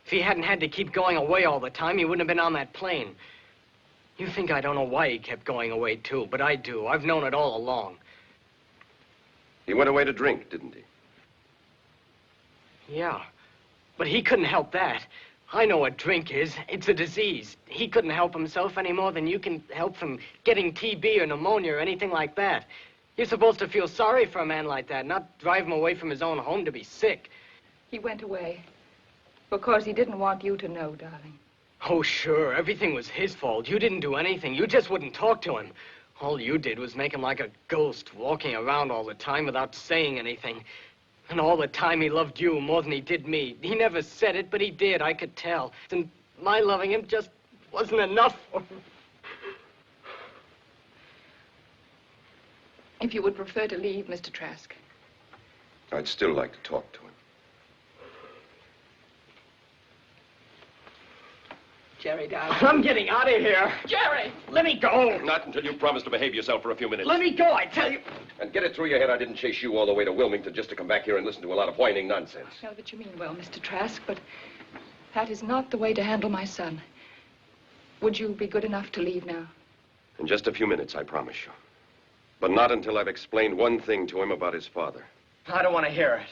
If he hadn't had to keep going away all the time, he wouldn't have been on that plane. You think I don't know why he kept going away, too, but I do. I've known it all along. He went away to drink, didn't he? Yeah, but he couldn't help that. I know what drink is. It's a disease. He couldn't help himself any more than you can help from getting TB or pneumonia or anything like that. You're supposed to feel sorry for a man like that, not drive him away from his own home to be sick. He went away because he didn't want you to know, darling. Oh, sure. Everything was his fault. You didn't do anything. You just wouldn't talk to him. All you did was make him like a ghost, walking around all the time without saying anything. And all the time he loved you more than he did me. He never said it, but he did. I could tell. And my loving him just wasn't enough for him. If you would prefer to leave, Mr. Trask. I'd still like to talk to him. Jerry, darling. I'm getting out of here. Jerry! Let me go. Not until you promise to behave yourself for a few minutes. Let me go, I tell you. And get it through your head I didn't chase you all the way to Wilmington just to come back here and listen to a lot of whining nonsense. I know that you mean well, Mr. Trask, but that is not the way to handle my son. Would you be good enough to leave now? In just a few minutes, I promise you. But not until I've explained one thing to him about his father. I don't want to hear it.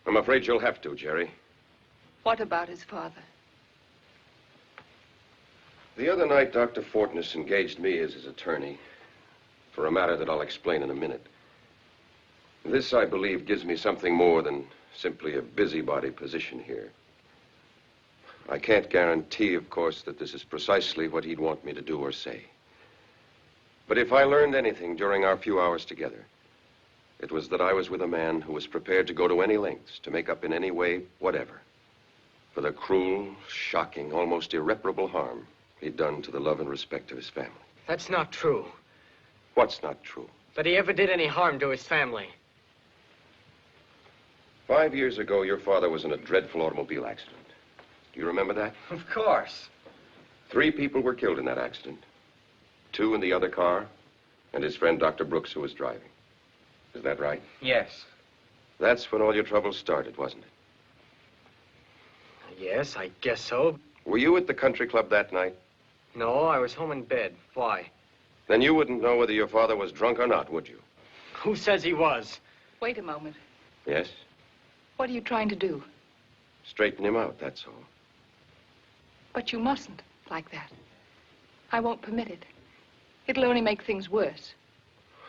I'm afraid you'll have to, Jerry. What about his father? The other night, Dr. Fortness engaged me as his attorney for a matter that I'll explain in a minute. This, I believe, gives me something more than simply a busybody position here. I can't guarantee, of course, that this is precisely what he'd want me to do or say. But if I learned anything during our few hours together, it was that I was with a man who was prepared to go to any lengths to make up in any way, whatever, for the cruel, shocking, almost irreparable harm he'd done to the love and respect of his family. That's not true. What's not true? That he ever did any harm to his family. 5 years ago, your father was in a dreadful automobile accident. Do you remember that? Of course. 3 people were killed in that accident. 2 in the other car, and his friend Dr. Brooks, who was driving. Is that right? Yes. That's when all your troubles started, wasn't it? Yes, I guess so. Were you at the country club that night? No, I was home in bed. Why? Then you wouldn't know whether your father was drunk or not, would you? Who says he was? Wait a moment. Yes? What are you trying to do? Straighten him out, that's all. But you mustn't like that. I won't permit it. It'll only make things worse.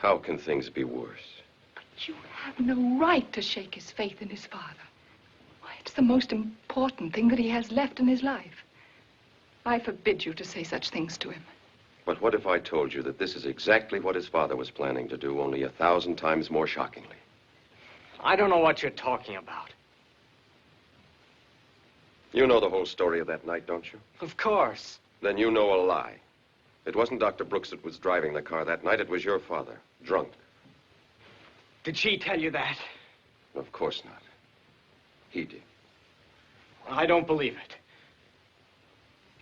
How can things be worse? But you have no right to shake his faith in his father. Why, it's the most important thing that he has left in his life. I forbid you to say such things to him. But what if I told you that this is exactly what his father was planning to do, only 1,000 times more shockingly? I don't know what you're talking about. You know the whole story of that night, don't you? Of course. Then you know a lie. It wasn't Dr. Brooks that was driving the car that night. It was your father, drunk. Did she tell you that? Of course not. He did. I don't believe it.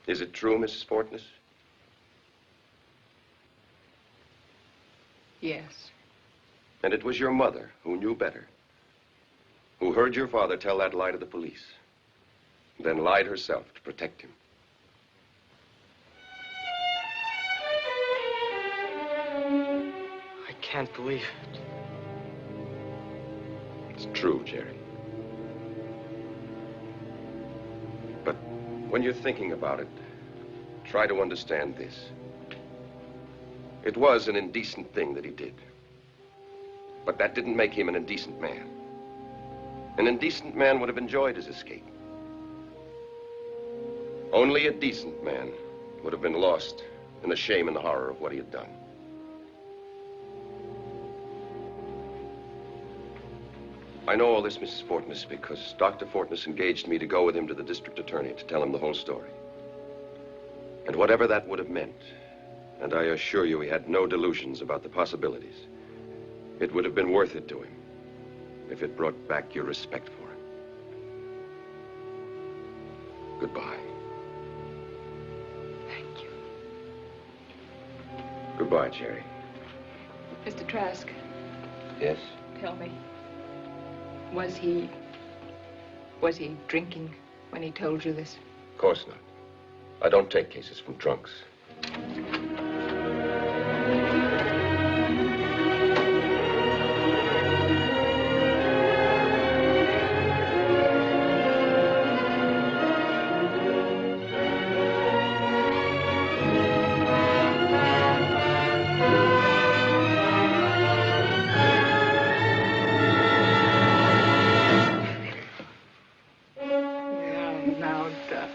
Is it true, Mrs. Fortness? Yes. And it was your mother who knew better, who heard your father tell that lie to the police, then lied herself to protect him. can't believe it. It's true, Jerry. But when you're thinking about it, try to understand this. It was an indecent thing that he did. But that didn't make him an indecent man. An indecent man would have enjoyed his escape. Only a decent man would have been lost in the shame and the horror of what he had done. I know all this, Mrs. Fortness, because Dr. Fortness engaged me to go with him to the district attorney to tell him the whole story. And whatever that would have meant, and I assure you he had no delusions about the possibilities, it would have been worth it to him if it brought back your respect for him. Goodbye. Thank you. Goodbye, Jerry. Mr. Trask, Yes? tell me, was he drinking when he told you this? Of course not. I don't take cases from drunks. Now, Doc.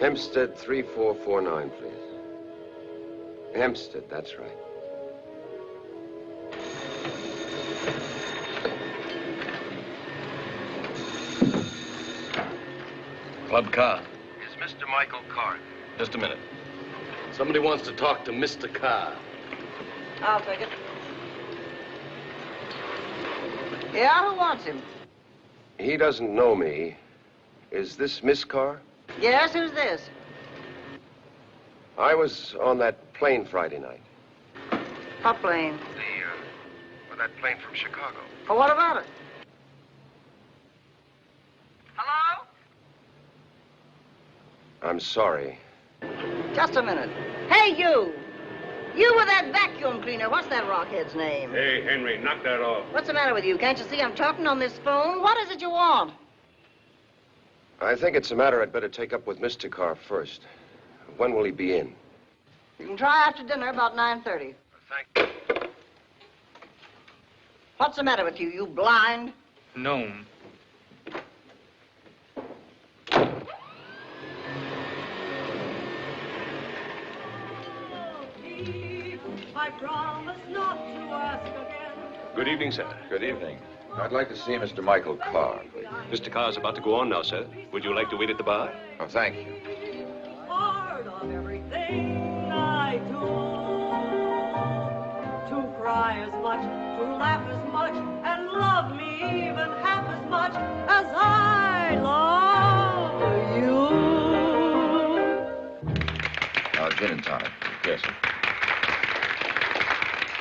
Hempstead 3449, please. Hempstead, that's right. Club car. Is Mr. Michael Carr? Just a minute. Somebody wants to talk to Mr. Carr. I'll take it. Yeah, who wants him? He doesn't know me. Is this Miss Carr? Yes, who's this? I was on that plane Friday night. What plane? That plane from Chicago. Oh, what about it? Hello? I'm sorry. Just a minute. Hey, you! You with that vacuum cleaner. What's that rockhead's name? Hey, Henry, knock that off. What's the matter with you? Can't you see I'm talking on this phone? What is it you want? I think it's a matter I'd better take up with Mr. Carr first. When will he be in? You can try after dinner, about 9:30. Thank you. What's the matter with you? You blind? No. I promise not to ask again. Good evening, sir. Good evening. I'd like to see Mr. Michael Carr, please. Mr. Carr's about to go on now, sir. Would you like to wait at the bar? Oh, thank you. Part of everything I do. To cry as much, to laugh as much, and love me even half as much as I love you. Gin and tonic. Yes, sir.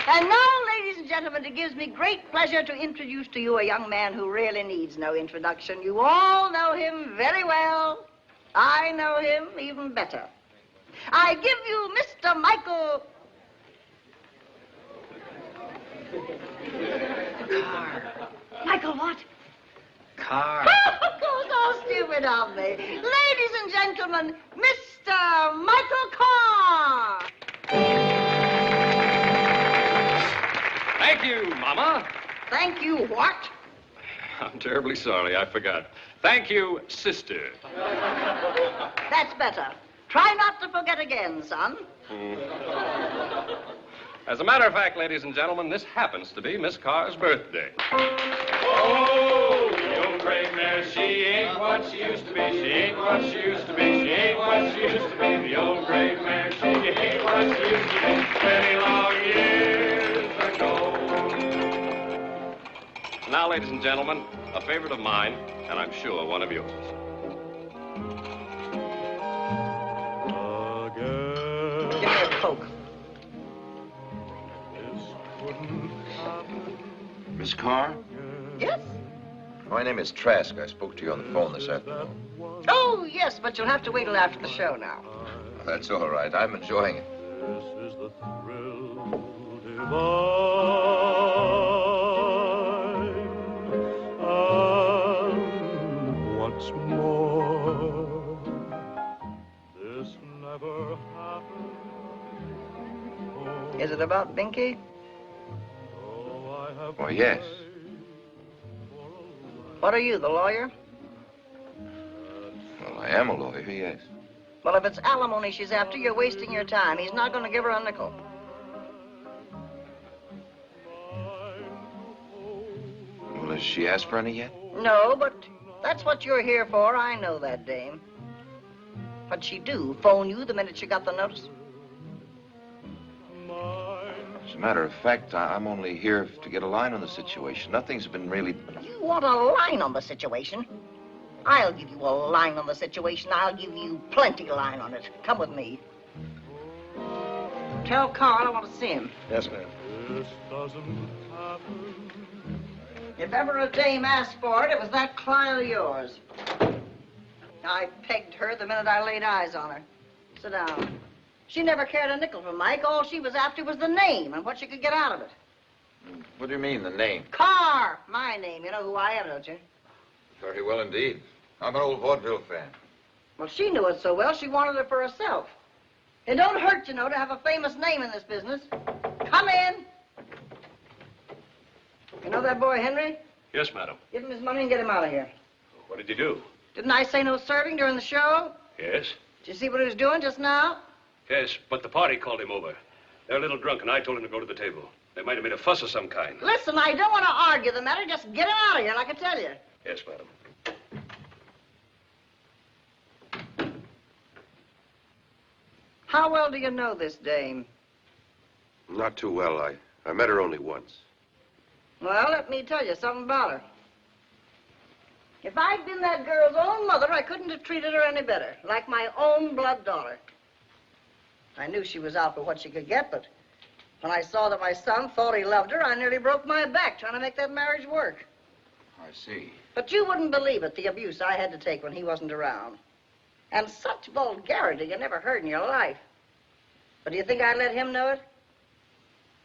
And now, ladies and gentlemen, it gives me great pleasure to introduce to you a young man who really needs no introduction. You all know him very well. I know him even better. I give you Mr. Michael... Carr. Michael what? Carr. Oh, so stupid of me. Ladies and gentlemen, Mr. Michael Carr. Thank you, Mama. Thank you, what? I'm terribly sorry, I forgot. Thank you, sister. That's better. Try not to forget again, son. As a matter of fact, ladies and gentlemen, this happens to be Miss Carr's birthday. Oh, the old gray mare, she ain't what she used to be. She ain't what she used to be. She ain't what she used to be. The old gray mare, she ain't what she used to be. Many long years ago. Now, ladies and gentlemen, a favorite of mine, and I'm sure one of yours. Give me a Coke. Miss Carr? Yes? My name is Trask. I spoke to you on the phone this afternoon. Oh, yes, but you'll have to wait till after the show now. That's all right. I'm enjoying it. This is the thrill divine. And once more, this never happened. Is it about Binky? Well, yes. What are you, the lawyer? Well, I am a lawyer, yes. Well, if it's alimony she's after, you're wasting your time. He's not going to give her a nickel. Well, has she asked for any yet? No, but that's what you're here for. I know that, dame. What'd she do? Phone you the minute she got the notice? As a matter of fact, I'm only here to get a line on the situation. Nothing's been really... You want a line on the situation? I'll give you a line on the situation. I'll give you plenty line on it. Come with me. Tell Carl I want to see him. Yes, ma'am. This doesn't happen. If ever a dame asked for it, it was that client of yours. I pegged her the minute I laid eyes on her. Sit down. She never cared a nickel for Mike. All she was after was the name and what she could get out of it. What do you mean, the name? Carr, my name. You know who I am, don't you? Very well indeed. I'm an old vaudeville fan. Well, she knew it so well, she wanted it for herself. It don't hurt, you know, to have a famous name in this business. Come in. You know that boy, Henry? Yes, madam. Give him his money and get him out of here. What did you do? Didn't I say no serving during the show? Yes. Did you see what he was doing just now? Yes, but the party called him over. They're a little drunk, and I told him to go to the table. They might have made a fuss of some kind. Listen, I don't want to argue the matter. Just get him out of here, like I tell you. Yes, madam. How well do you know this dame? Not too well. I met her only once. Well, let me tell you something about her. If I'd been that girl's own mother, I couldn't have treated her any better. Like my own blood daughter. I knew she was out for what she could get, but when I saw that my son thought he loved her, I nearly broke my back trying to make that marriage work. I see. But you wouldn't believe it, the abuse I had to take when he wasn't around. And such vulgarity you never heard in your life. But do you think I'd let him know it?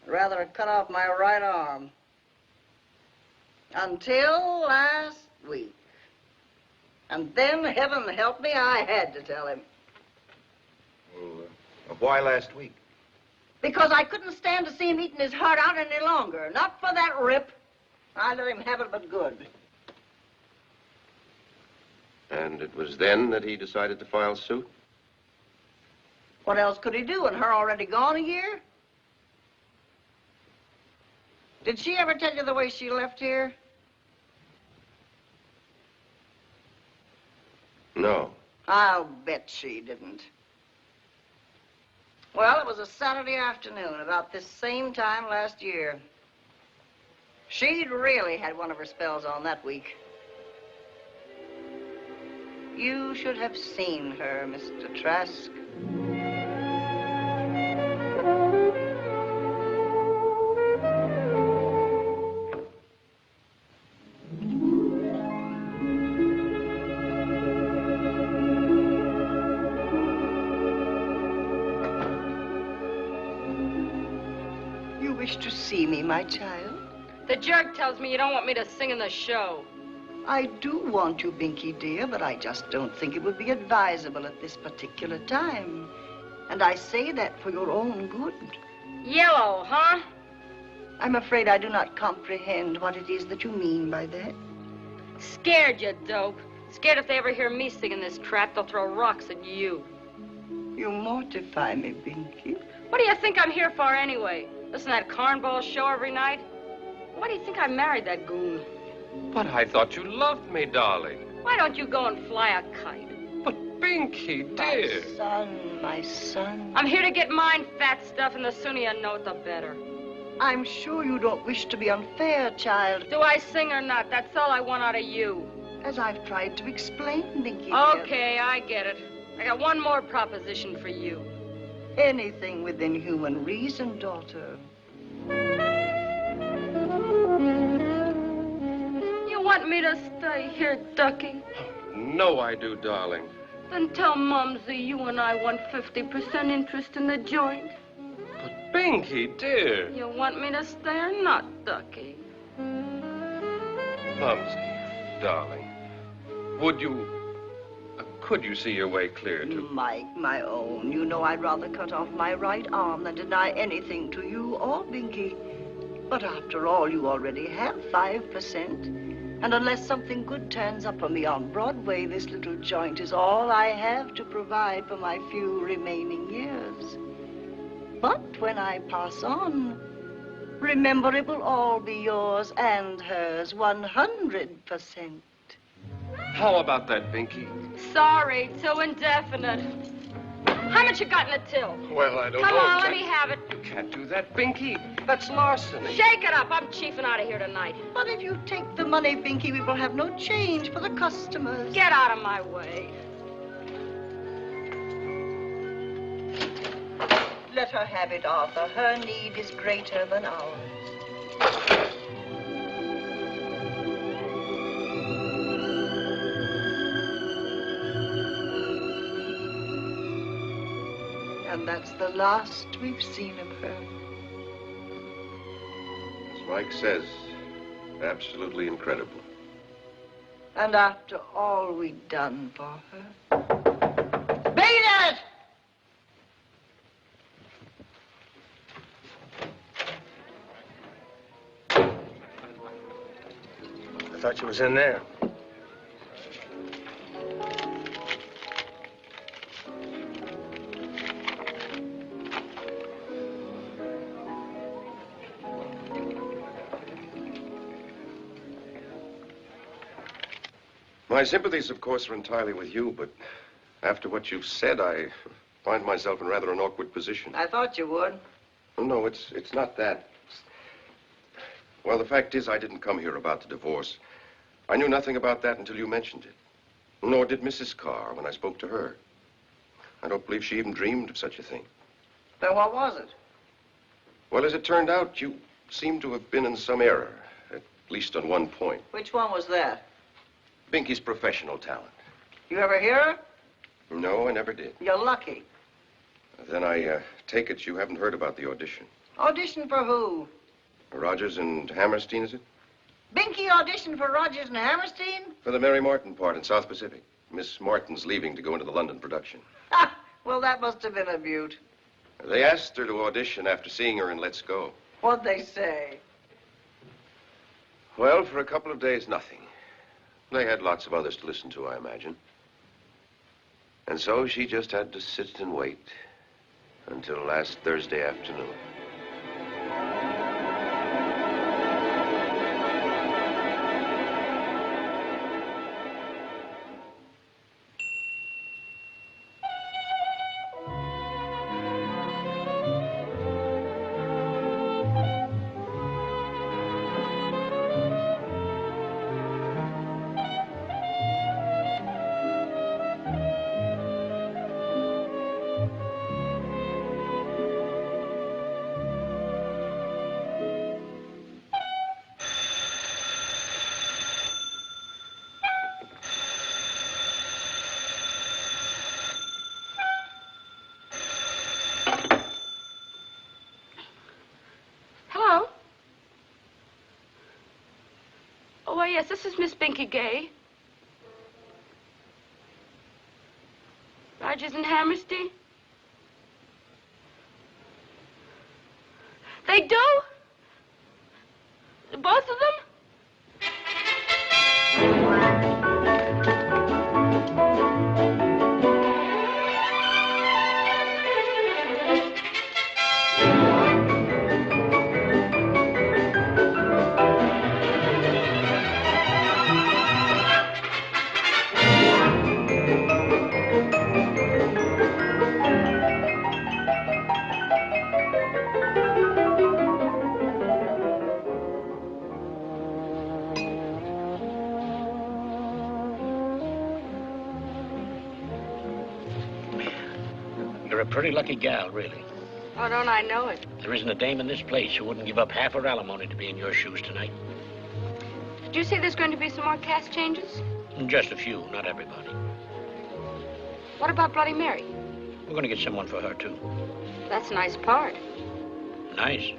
I'd rather have cut off my right arm. Until last week. And then, heaven help me, I had to tell him. Well, why last week? Because I couldn't stand to see him eating his heart out any longer. Not for that rip. I let him have it but good. And it was then that he decided to file suit? What else could he do, and her already gone a year? Did she ever tell you the way she left here? No. I'll bet she didn't. Well, it was a Saturday afternoon, about this same time last year. She'd really had one of her spells on that week. You should have seen her, Mr. Trask. You wish to see me, my child? The jerk tells me you don't want me to sing in the show. I do want you, Binky, dear, but I just don't think it would be advisable at this particular time. And I say that for your own good. Yellow, huh? I'm afraid I do not comprehend what it is that you mean by that. Scared, you dope. Scared if they ever hear me singing this crap, they'll throw rocks at you. You mortify me, Binky. What do you think I'm here for anyway? Listen to that cornball show every night? Why do you think I married that goon? But I thought you loved me, darling. Why don't you go and fly a kite? But, Binky, dear. My son, my son. I'm here to get mine, fat stuff, and the sooner you know it, the better. I'm sure you don't wish to be unfair, child. Do I sing or not? That's all I want out of you. As I've tried to explain, Binky. Okay, I get it. I got one more proposition for you. Anything within human reason, daughter. want me to stay here, Ducky? No, I do, darling. Then tell Mumsy you and I want 50% interest in the joint. Binky, dear. You want me to stay or not, Ducky? Mumsy, darling. Could you see your way clear to... Mike, my own, you know I'd rather cut off my right arm than deny anything to you or Binky. But after all, you already have 5%. And unless something good turns up for me on Broadway, this little joint is all I have to provide for my few remaining years. But when I pass on, remember it will all be yours and hers 100%. How about that, Binky? Sorry, so indefinite. How much you got in the till? Well, I don't Come know. on, let me have it. You can't do that, Binky. That's larceny. Shake it up. I'm chiefing out of here tonight. But if you take the money, Binky, we will have no change for the customers. Get out of my way. Let her have it, Arthur. Her need is greater than ours. And that's the last we've seen of her. As Mike says, absolutely incredible. And after all we'd done for her. Beat it! I thought you was in there. My sympathies, of course, are entirely with you, but after what you've said, I find myself in rather an awkward position. I thought you would. Oh, no, it's not that. Well, the fact is, I didn't come here about the divorce. I knew nothing about that until you mentioned it. Nor did Mrs. Carr when I spoke to her. I don't believe she even dreamed of such a thing. Then what was it? Well, as it turned out, you seem to have been in some error, at least on one point. Which one was that? Binky's professional talent. You ever hear her? No, I never did. You're lucky. Then I take it you haven't heard about the audition. Audition for who? Rogers and Hammerstein, is it? Binky auditioned for Rogers and Hammerstein? For the Mary Martin part in South Pacific. Miss Martin's leaving to go into the London production. Ha! Well, that must have been a beaut. They asked her to audition after seeing her in Let's Go. What'd they say? Well, for a couple of days, nothing. They had lots of others to listen to, I imagine. And so she just had to sit and wait until last Thursday afternoon. Oh, yes, this is Miss Binky Gay. Rogers and Hammerstein? They do? Both of them? You're a pretty lucky gal, really. Oh, don't I know it? There isn't a dame in this place who wouldn't give up half her alimony to be in your shoes tonight. Did you say there's going to be some more cast changes? Just a few, not everybody. What about Bloody Mary? We're going to get someone for her, too. That's a nice part. Nice.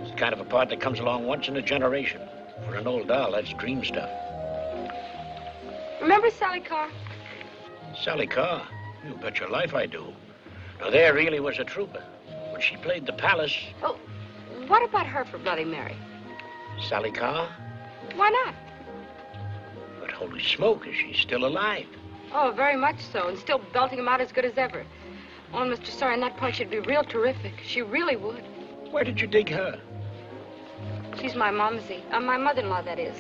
It's the kind of a part that comes along once in a generation. For an old doll, that's dream stuff. Remember Sally Carr? Sally Carr? You bet your life I do. Now, there really was a trooper. When she played the Palace... Oh, what about her for Bloody Mary? Sally Carr? Why not? But holy smoke, is she still alive? Oh, very much so, and still belting him out as good as ever. Oh, and Mr. Sorry, that part should be real terrific. She really would. Where did you dig her? She's my mumsy. My mother-in-law, that is.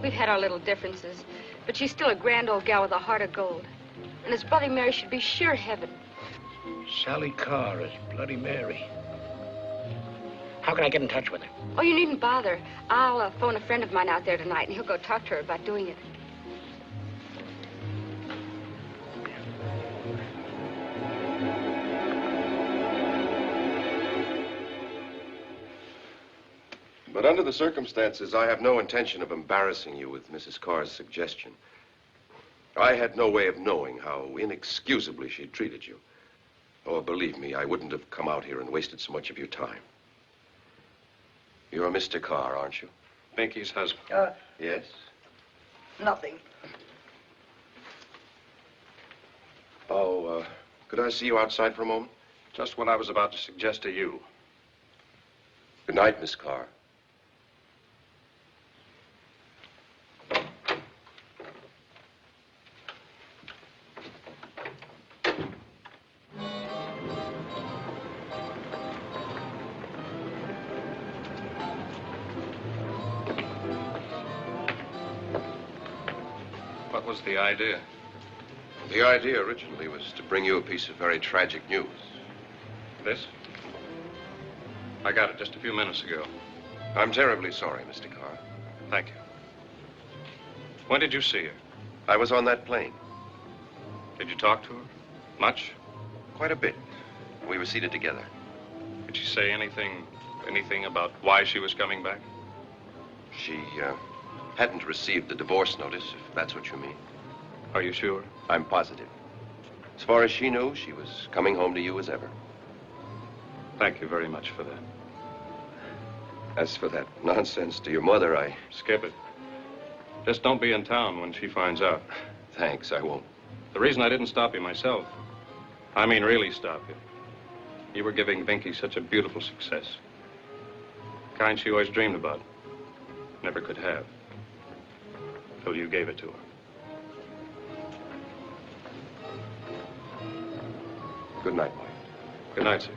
We've had our little differences, but she's still a grand old gal with a heart of gold. And as Bloody Mary should be sheer heaven. Sally Carr as Bloody Mary. How can I get in touch with her? Oh, you needn't bother. I'll phone a friend of mine out there tonight, and he'll go talk to her about doing it. But under the circumstances, I have no intention of embarrassing you with Mrs. Carr's suggestion. I had no way of knowing how inexcusably she treated you. Oh, believe me, I wouldn't have come out here and wasted so much of your time. You're Mr. Carr, aren't you? Pinky's husband. Yes? Nothing. Oh, could I see you outside for a moment? Just what I was about to suggest to you. Good night, Miss Carr. What was the idea? The idea originally was to bring you a piece of very tragic news. This? I got it just a few minutes ago. I'm terribly sorry, Mr. Carr. Thank you. When did you see her? I was on that plane. Did you talk to her? Much? Quite a bit. We were seated together. Did she say anything about why she was coming back? She, hadn't received the divorce notice, if that's what you mean. Are you sure? I'm positive. As far as she knew, she was coming home to you as ever. Thank you very much for that. As for that nonsense to your mother, I... Skip it. Just don't be in town when she finds out. Thanks, I won't. The reason I didn't stop you myself, I mean really stop you. You were giving Vinky such a beautiful success. The kind she always dreamed about. Never could have. Till you gave it to her. Good night, Mike. Good night, sir.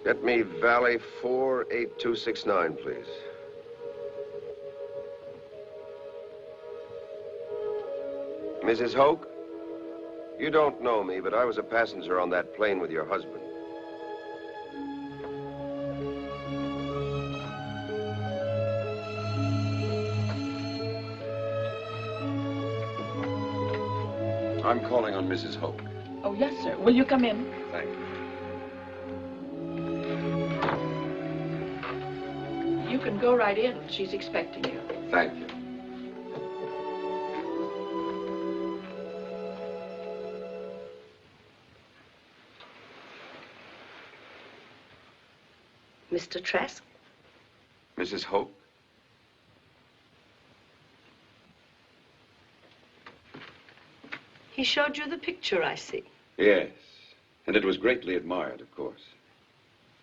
Get me Valley 48269, please. Mrs. Hoke, you don't know me, but I was a passenger on that plane with your husband. I'm calling on Mrs. Hoke. Oh, yes, sir. Will you come in? Thank you. You can go right in. She's expecting you. Thank you. Mr. Trask? Mrs. Hoke? He showed you the picture, I see. Yes. And it was greatly admired, of course.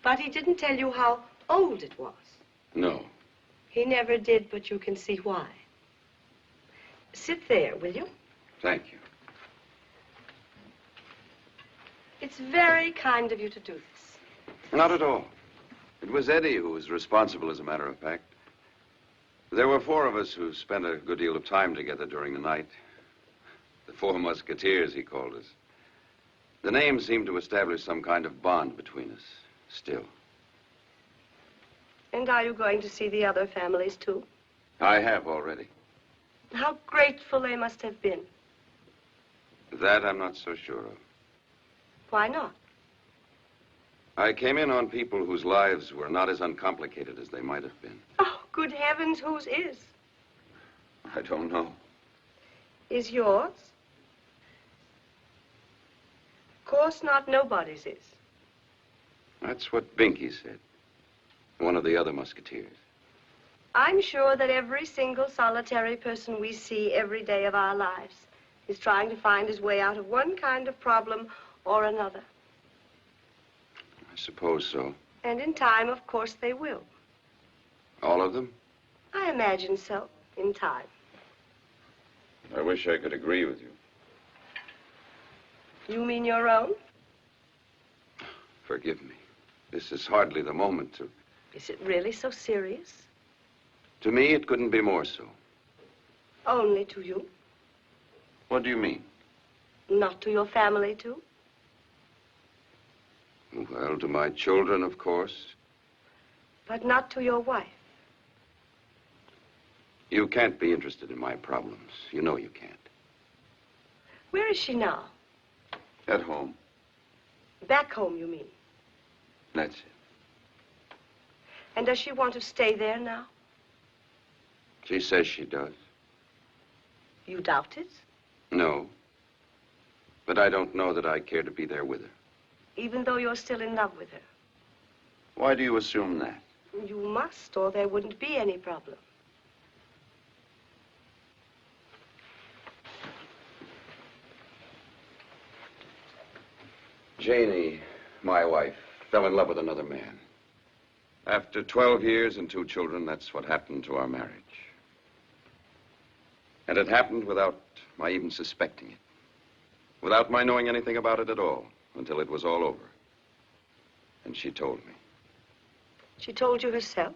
But he didn't tell you how old it was. No. He never did, but you can see why. Sit there, will you? Thank you. It's very kind of you to do this. Not at all. It was Eddie who was responsible, as a matter of fact. There were four of us who spent a good deal of time together during the night. The Four Musketeers, he called us. The name seemed to establish some kind of bond between us, still. And are you going to see the other families, too? I have already. How grateful they must have been. That I'm not so sure of. Why not? I came in on people whose lives were not as uncomplicated as they might have been. Oh, good heavens, whose is? I don't know. Is yours? Of course not, nobody's is. That's what Binky said. One of the other musketeers. I'm sure that every single solitary person we see every day of our lives is trying to find his way out of one kind of problem or another. I suppose so. And in time, of course, they will. All of them? I imagine so, in time. I wish I could agree with you. You mean your own? Forgive me. This is hardly the moment to... Is it really so serious? To me, it couldn't be more so. Only to you? What do you mean? Not to your family, too? Well, to my children, of course. But not to your wife? You can't be interested in my problems. You know you can't. Where is she now? At home. Back home, you mean? That's it. And does she want to stay there now? She says she does. You doubt it? No. But I don't know that I care to be there with her. Even though you're still in love with her? Why do you assume that? You must, or there wouldn't be any problem. Janie, my wife, fell in love with another man. After 12 years and 2 children, that's what happened to our marriage. And it happened without my even suspecting it. Without my knowing anything about it at all, until it was all over. And she told me. She told you herself?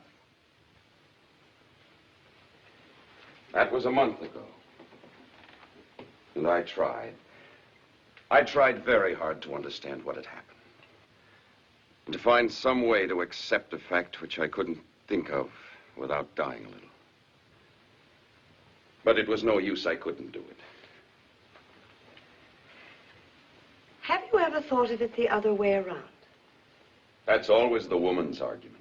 That was a month ago. And I tried. I tried very hard to understand what had happened. And to find some way to accept a fact which I couldn't think of without dying a little. But it was no use, I couldn't do it. Have you ever thought of it the other way around? That's always the woman's argument.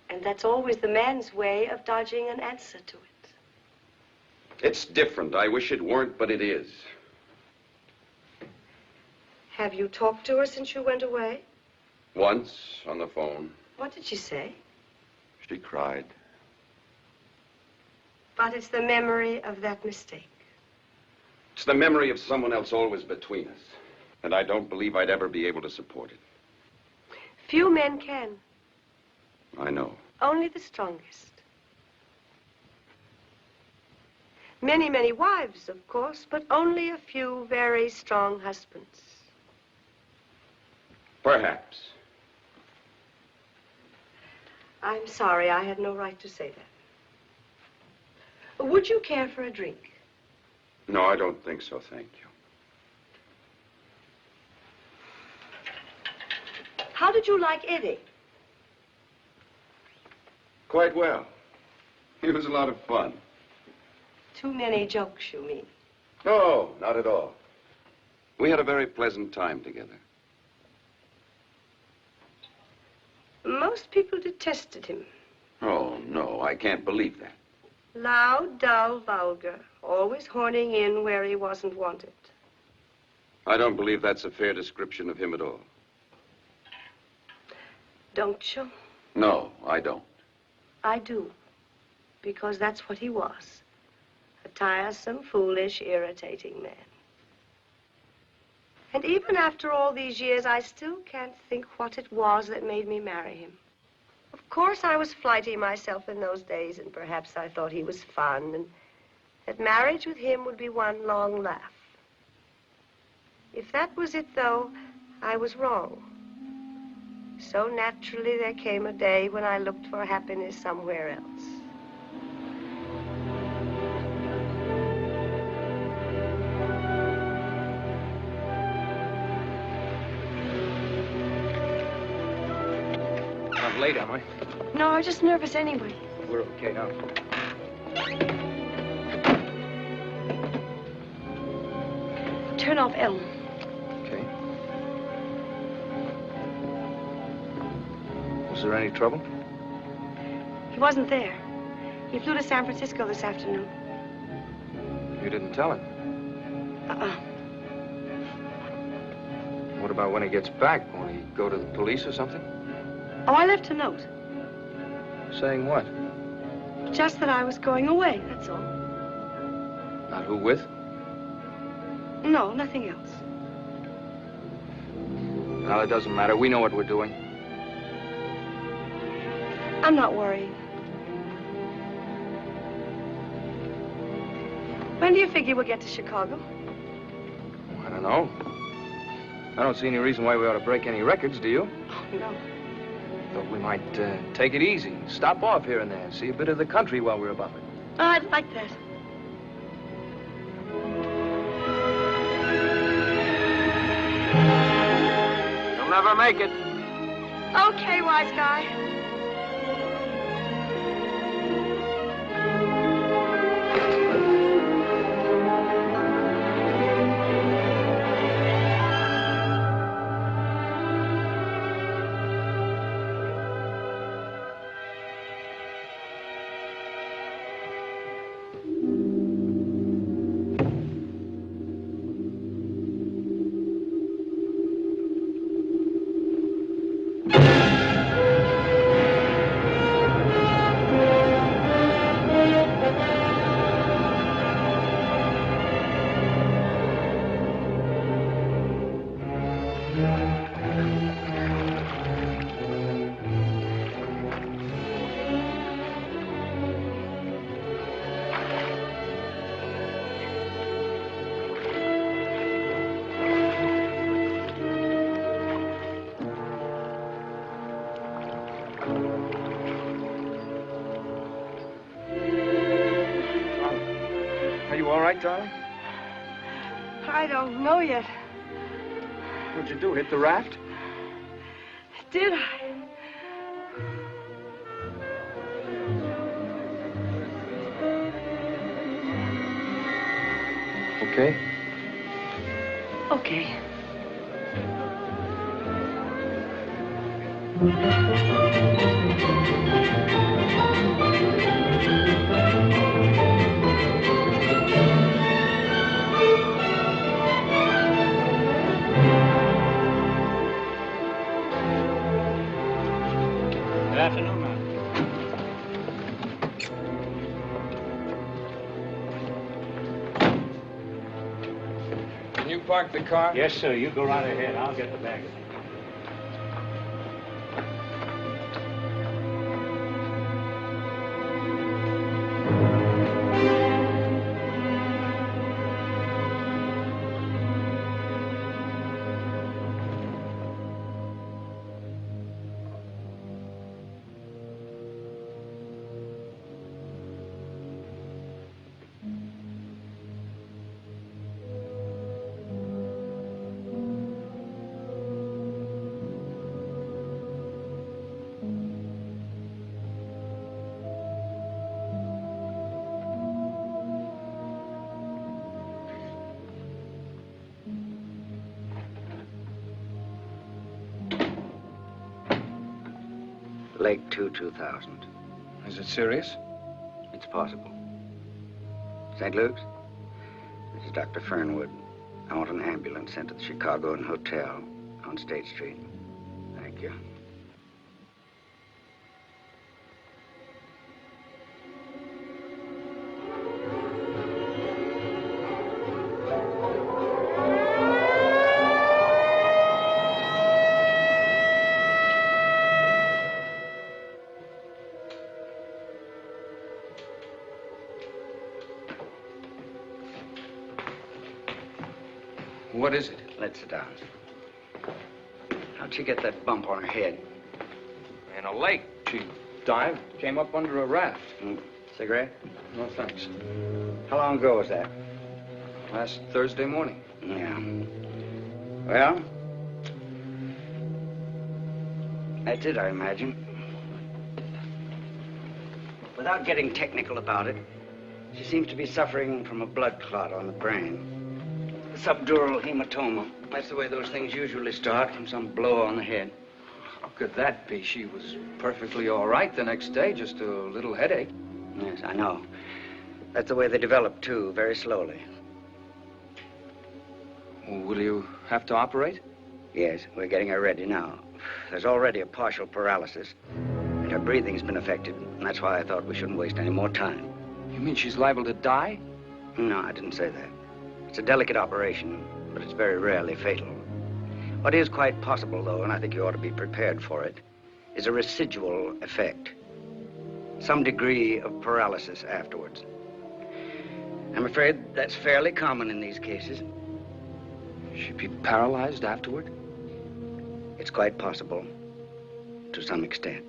And that's always the man's way of dodging an answer to it. It's different. I wish it weren't, but it is. Have you talked to her since you went away? Once, on the phone. What did she say? She cried. But it's the memory of that mistake. It's the memory of someone else always between us. And I don't believe I'd ever be able to support it. Few men can. I know. Only the strongest. Many, many wives, of course, but only a few very strong husbands. Perhaps. I'm sorry, I had no right to say that. Would you care for a drink? No, I don't think so, thank you. How did you like Eddie? Quite well. It was a lot of fun. Too many jokes, you mean? No, not at all. We had a very pleasant time together. Most people detested him. Oh, no, I can't believe that. Loud, dull, vulgar, always horning in where he wasn't wanted. I don't believe that's a fair description of him at all. Don't you? No, I don't. I do, because that's what he was. A tiresome, foolish, irritating man. And even after all these years, I still can't think what it was that made me marry him. Of course, I was flighty myself in those days, and perhaps I thought he was fun, and that marriage with him would be one long laugh. If that was it, though, I was wrong. So naturally, there came a day when I looked for happiness somewhere else. Not late, am I? No, I'm just nervous anyway. We're okay now. turn off Elm. Okay. Was there any trouble? He wasn't there. He flew to San Francisco this afternoon. You didn't tell him. Uh-uh. What about when he gets back? Won't he go to the police or something? Oh, I left a note. Saying what? Just that I was going away, that's all. Not who with? No, nothing else. Well, it doesn't matter. We know what we're doing. I'm not worrying. When do you figure we'll get to Chicago? I don't know. I don't see any reason why we ought to break any records, do you? Oh, no. Thought we might take it easy. Stop off here and there. See a bit of the country while we're above it. Oh, I'd like that. You'll never make it. Okay, wise guy. Darling? I don't know yet. What'd you do, hit the raft? Did I? Okay. Okay. Good afternoon, ma'am. Can you park the car? Yes, sir. You go right ahead. I'll get the baggage. Lake 2000. Is it serious? It's possible. St. Luke's? This is Dr. Fernwood. I want an ambulance sent to the Chicagoan Hotel on State Street. Thank you. What is it? Let's sit down. How'd she get that bump on her head? In a lake. She dived, came up under a raft. Cigarette? No, thanks. How long ago was that? Last Thursday morning. Yeah. Well, that's it, I imagine. Without getting technical about it, she seems to be suffering from a blood clot on the brain. subdural hematoma. That's the way those things usually start, from some blow on the head. How could that be? She was perfectly all right the next day, just a little headache. Yes, I know. That's the way they develop, too, very slowly. Will you have to operate? Yes, we're getting her ready now. There's already a partial paralysis, and her breathing's been affected, and that's why I thought we shouldn't waste any more time. You mean she's liable to die? No, I didn't say that. It's a delicate operation, but it's very rarely fatal. What is quite possible, though, and I think you ought to be prepared for it, is a residual effect. Some degree of paralysis afterwards. I'm afraid that's fairly common in these cases. She'd be paralyzed afterward? It's quite possible, to some extent.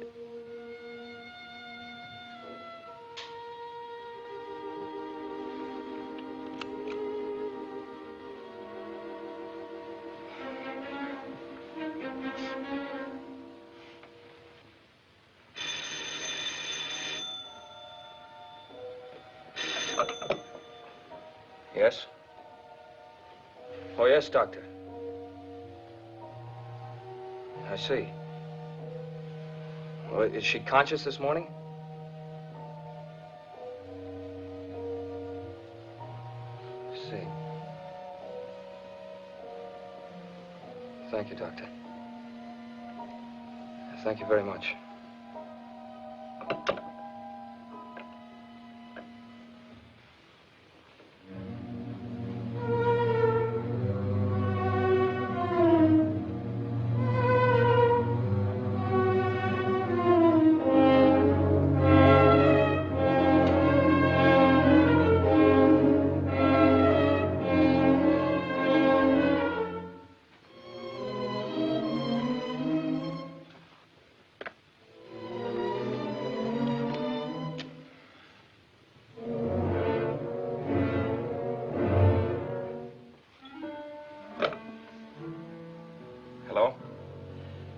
Yes? Oh, yes, Doctor. I see. Well, is she conscious this morning? I see. Thank you, Doctor. Thank you very much.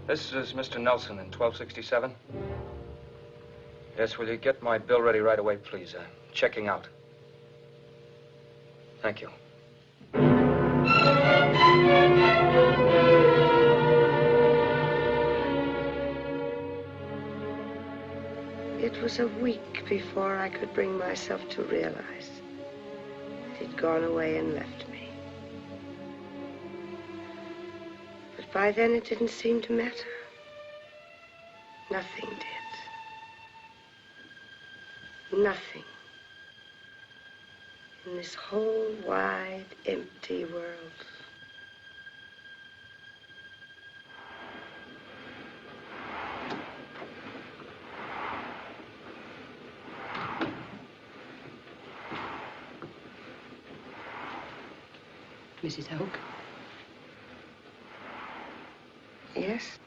This is Mr. Nelson in 1267. Yes, will you get my bill ready right away, please? Checking out. Thank you. It was a week before I could bring myself to realize he'd gone away and left me. But by then it didn't seem to matter. Nothing did. Nothing. In this whole wide, empty world. Mrs. Hoke? Yes?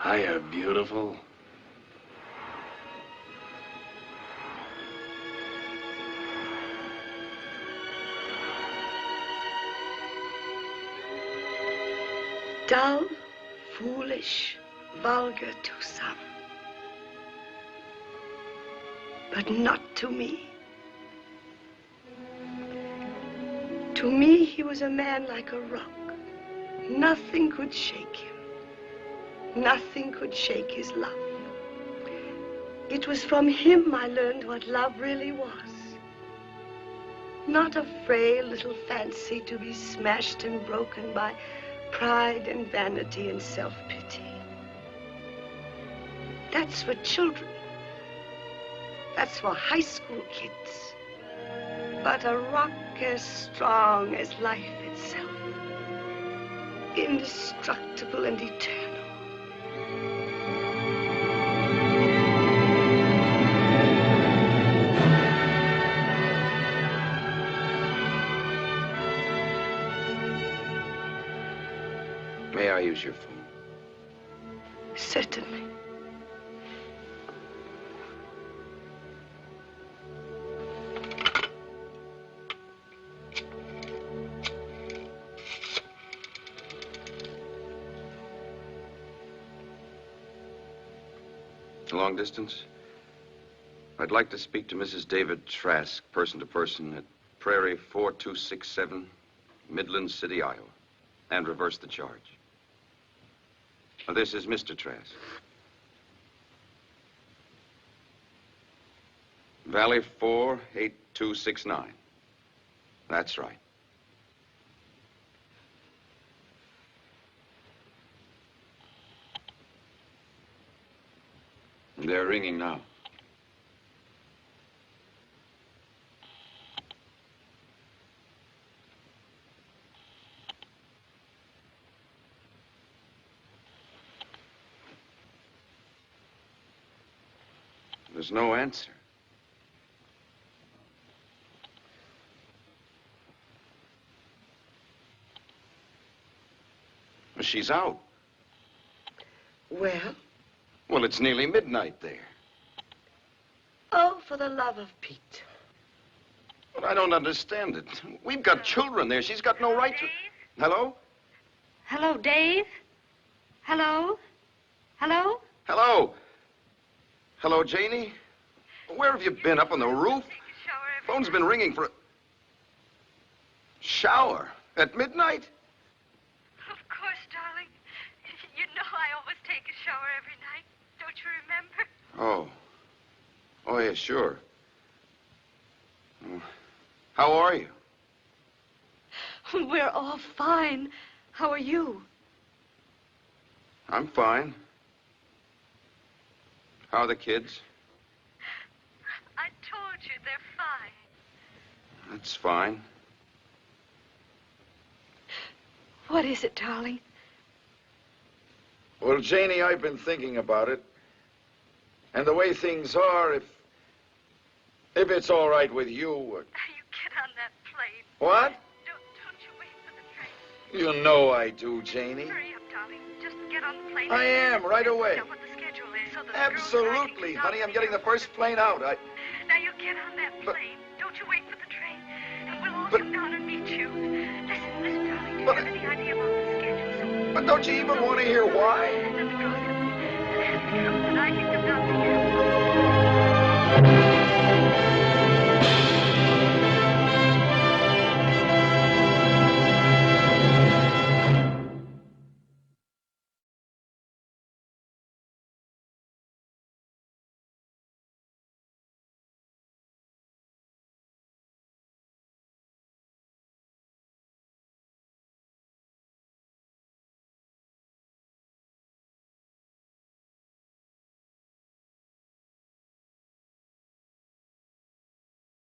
Hiya, beautiful. Dull, foolish, vulgar to some. But not to me. To me, he was a man like a rock. Nothing could shake him. Nothing could shake his love. It was from him I learned what love really was. Not a frail little fancy to be smashed and broken by pride and vanity and self-pity. That's for children. That's for high school kids. But a rock as strong as life itself. Indestructible and eternal. May I use your phone? Certainly. Long distance? I'd like to speak to Mrs. David Trask, person to person, at Prairie 4267, Midland City, Iowa, and reverse the charge. Now, this is Mr. Trask. Valley 48269. That's right. They're ringing now. There's no answer. She's out. Well? Well, it's nearly midnight there. Oh, for the love of Pete. But I don't understand it. We've got children there. She's got no right to... Hello? Hello, Dave? Hello? Hello? Hello? Hello, Janie? Where have you been? Up on the roof? Phone's been ringing for... Shower? At midnight? Of course, darling. You know I always take a shower every night. Don't you remember? Oh. Oh, yeah, sure. How are you? We're all fine. How are you? I'm fine. How are the kids? I told you they're fine. That's fine. What is it, darling? Well, Janie, I've been thinking about it. And the way things are, if it's all right with you... You get on that plane. What? Don't you wait for the train. You know I do, Janie. Hurry up, darling. Just get on the plane. I am, right away. What the schedule is so that Absolutely, honey. I'm getting the first plane out. Now you get on that plane. Don't you wait for the train. And we'll all come down and meet you. Listen, darling. Do you have any idea about the schedule? But don't you even want to hear why? Then the girls have to come